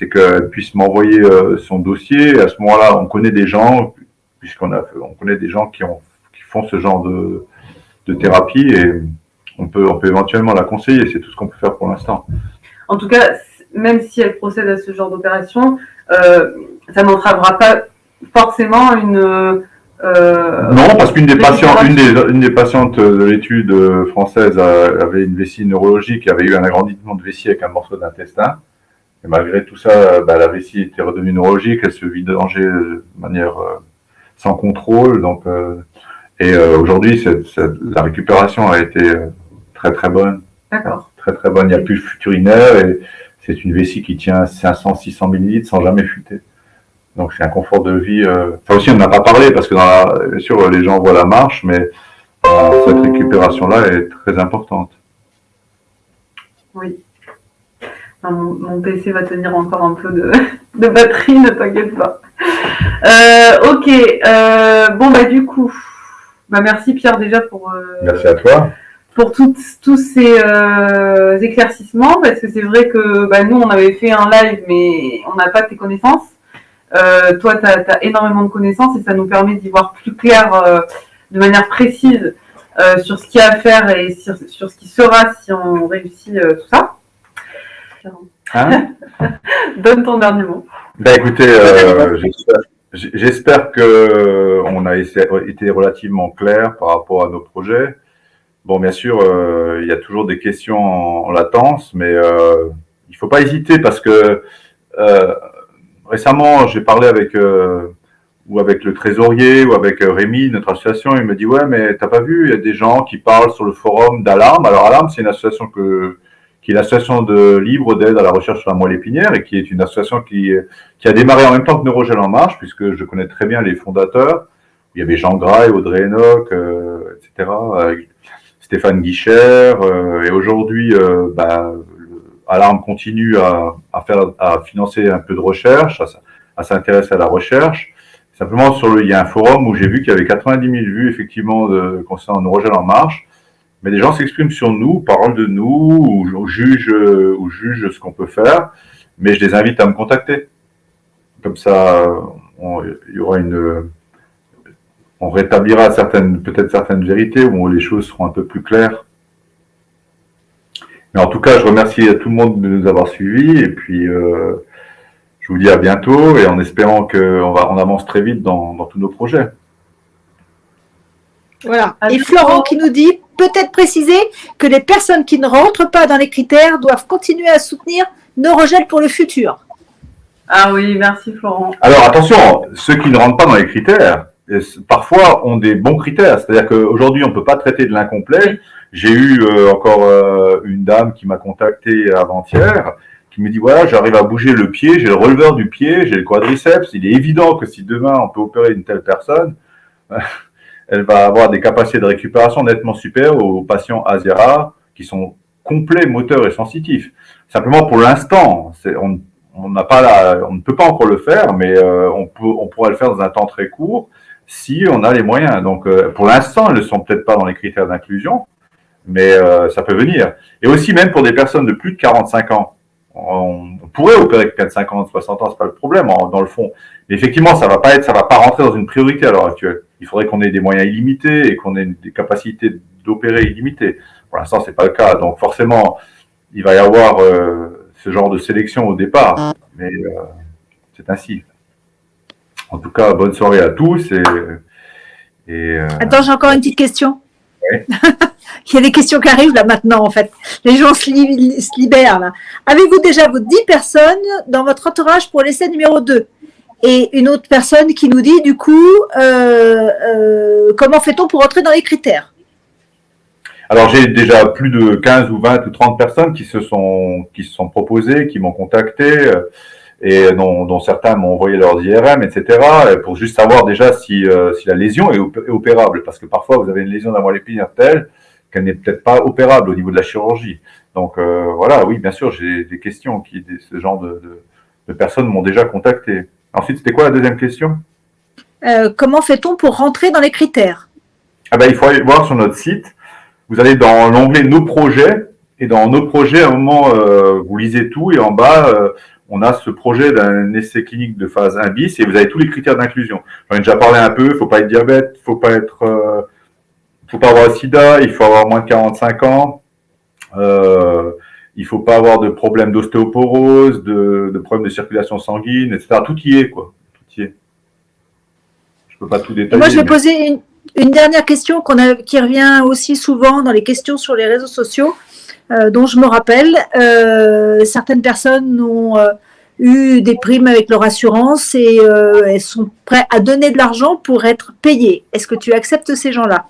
A: qu'elle puisse m'envoyer son dossier, et à ce moment-là on connaît des gens, on connaît des gens qui font ce genre de thérapie et on peut éventuellement la conseiller, c'est tout ce qu'on peut faire pour l'instant.
B: En tout cas, même si elle procède à ce genre d'opération, ça n'entravera pas forcément
A: non, parce qu'une des patientes de l'étude française avait une vessie neurologique, avait eu un agrandissement de vessie avec un morceau d'intestin. Et malgré tout ça, la vessie était redevenue neurologique, elle se vidangeait de manière sans contrôle. Donc, aujourd'hui, la récupération a été très très bonne.
B: D'accord.
A: Très très bonne. Il n'y a plus de fuite urinaire et c'est une vessie qui tient 500-600 millilitres sans jamais fuiter. Donc c'est un confort de vie. Ça aussi, on n'en a pas parlé parce que bien sûr, les gens voient la marche, mais cette récupération-là est très importante.
B: Oui. Mon PC va tenir encore un peu de batterie, ne t'inquiète pas. Ok. Du coup, merci Pierre déjà pour.
A: Merci à toi.
B: pour tous ces éclaircissements, parce que c'est vrai que nous, on avait fait un live, mais on n'a pas tes connaissances. Toi, tu as énormément de connaissances et ça nous permet d'y voir plus clair de manière précise sur ce qu'il y a à faire et sur ce qui sera si on réussit tout ça.
A: Hein?
B: Donne ton dernier mot.
A: Écoutez, j'espère que on a été relativement clair par rapport à nos projets. Bon, bien sûr, il y a toujours des questions en latence, mais il faut pas hésiter parce que récemment, j'ai parlé avec le trésorier ou avec Rémi, notre association. Il me dit ouais, mais t'as pas vu, il y a des gens qui parlent sur le forum d'Alarme. Alors Alarme, c'est une association qui est l'association de libre d'aide à la recherche sur la moelle épinière et qui est une association qui a démarré en même temps que Neurogel en marche, puisque je connais très bien les fondateurs. Il y avait Jean Gras, Audrey Enoch, etc. Stéphane Guichère, et aujourd'hui, Alarme continue à financer un peu de recherche, à s'intéresser à la recherche. Simplement, il y a un forum où j'ai vu qu'il y avait 90 000 vues, effectivement, concernant Neurogel en marche. Mais les gens s'expriment sur nous, parlent de nous, ou jugent ce qu'on peut faire. Mais je les invite à me contacter. Comme ça, il y aura on rétablira peut-être certaines vérités où les choses seront un peu plus claires. Mais en tout cas, je remercie tout le monde de nous avoir suivis et puis je vous dis à bientôt et en espérant qu'on avance très vite dans tous nos projets.
D: Voilà. Et Florent qui nous dit, peut-être préciser que les personnes qui ne rentrent pas dans les critères doivent continuer à soutenir Neurogel pour le futur.
B: Ah oui, merci Florent.
A: Alors attention, ceux qui ne rentrent pas dans les critères, parfois ont des bons critères. C'est-à-dire qu'aujourd'hui, on ne peut pas traiter de l'incomplet. J'ai eu encore une dame qui m'a contacté avant-hier, qui me dit, voilà, j'arrive à bouger le pied, j'ai le releveur du pied, j'ai le quadriceps. Il est évident que si demain, on peut opérer une telle personne, elle va avoir des capacités de récupération nettement supérieures aux patients Azera qui sont complets, moteurs et sensitifs. Simplement, pour l'instant, on ne peut pas encore le faire, mais on pourra le faire dans un temps très court si on a les moyens. Donc, pour l'instant, ils ne sont peut-être pas dans les critères d'inclusion, mais ça peut venir. Et aussi, même pour des personnes de plus de 45 ans, on pourrait opérer quelqu'un de 50, 60 ans, c'est pas le problème dans le fond. Mais effectivement, ça va pas rentrer dans une priorité à l'heure actuelle. Il faudrait qu'on ait des moyens illimités et qu'on ait des capacités d'opérer illimitées. Pour l'instant, c'est pas le cas. Donc, forcément, il va y avoir ce genre de sélection au départ, mais c'est ainsi. En tout cas, bonne soirée à tous.
D: Attends, j'ai encore une petite question.
A: Oui.
D: Il y a des questions qui arrivent là maintenant, en fait. Les gens se libèrent là. Avez-vous déjà vos 10 personnes dans votre entourage pour l'essai numéro 2 ? Et une autre personne qui nous dit, du coup, comment fait-on pour entrer dans les critères ?
A: Alors, j'ai déjà plus de 15 ou 20 ou 30 personnes qui se sont proposées, qui m'ont contacté, et dont certains m'ont envoyé leurs IRM, etc., pour juste savoir déjà si la lésion est opérable. Parce que parfois, vous avez une lésion de la moelle épinière telle qu'elle n'est peut-être pas opérable au niveau de la chirurgie. Donc, voilà, oui, bien sûr, j'ai des questions ce genre de personnes m'ont déjà contacté. Ensuite, c'était quoi la deuxième question ?
D: Comment fait-on pour rentrer dans les critères ?
A: Il faut aller voir sur notre site. Vous allez dans l'onglet Nos projets, et dans Nos projets, à un moment, vous lisez tout, et en bas, on a ce projet d'un essai clinique de phase 1 bis, et vous avez tous les critères d'inclusion. J'en ai déjà parlé un peu, il faut pas être diabète, faut pas avoir le sida, il faut avoir moins de 45 ans, il faut pas avoir de problème d'ostéoporose, de problème de circulation sanguine, etc. Tout y est, quoi. Tout y est. Je peux pas tout détailler.
D: Moi, je vais poser une dernière question qui revient aussi souvent dans les questions sur les réseaux sociaux, dont je me rappelle. Certaines personnes ont eu des primes avec leur assurance et elles sont prêtes à donner de l'argent pour être payées. Est-ce que tu acceptes ces gens-là ?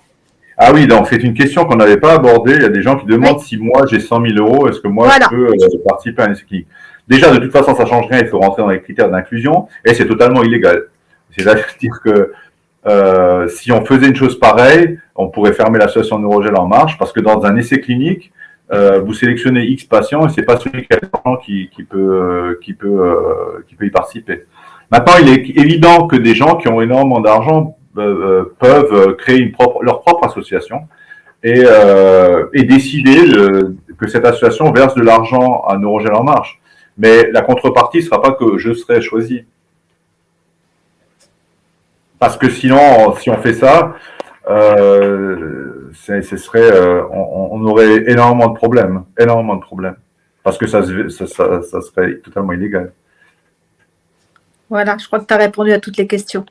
A: Ah oui, donc c'est une question qu'on n'avait pas abordée. Il y a des gens qui demandent si moi j'ai 100 000 euros, est-ce que moi je peux participer à un essai clinique ? Déjà, de toute façon, ça change rien, il faut rentrer dans les critères d'inclusion et c'est totalement illégal. C'est-à-dire que si on faisait une chose pareille, on pourrait fermer l'association Neurogel en marche parce que dans un essai clinique, vous sélectionnez X patients et c'est pas celui qui a l'argent qui peut y participer. Maintenant, il est évident que des gens qui ont énormément d'argent peuvent créer leur propre association. et décider que cette association verse de l'argent à Neurogel En Marche. Mais la contrepartie ne sera pas que je serai choisi. Parce que sinon, si on fait ça, on aurait énormément de problèmes. Parce que ça serait totalement illégal.
D: Voilà, je crois que tu as répondu à toutes les questions.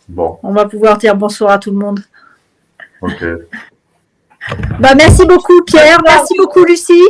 A: Bon,
D: On va pouvoir dire bonsoir à tout le monde.
A: ok.
D: Merci beaucoup Pierre, merci beaucoup Lucie.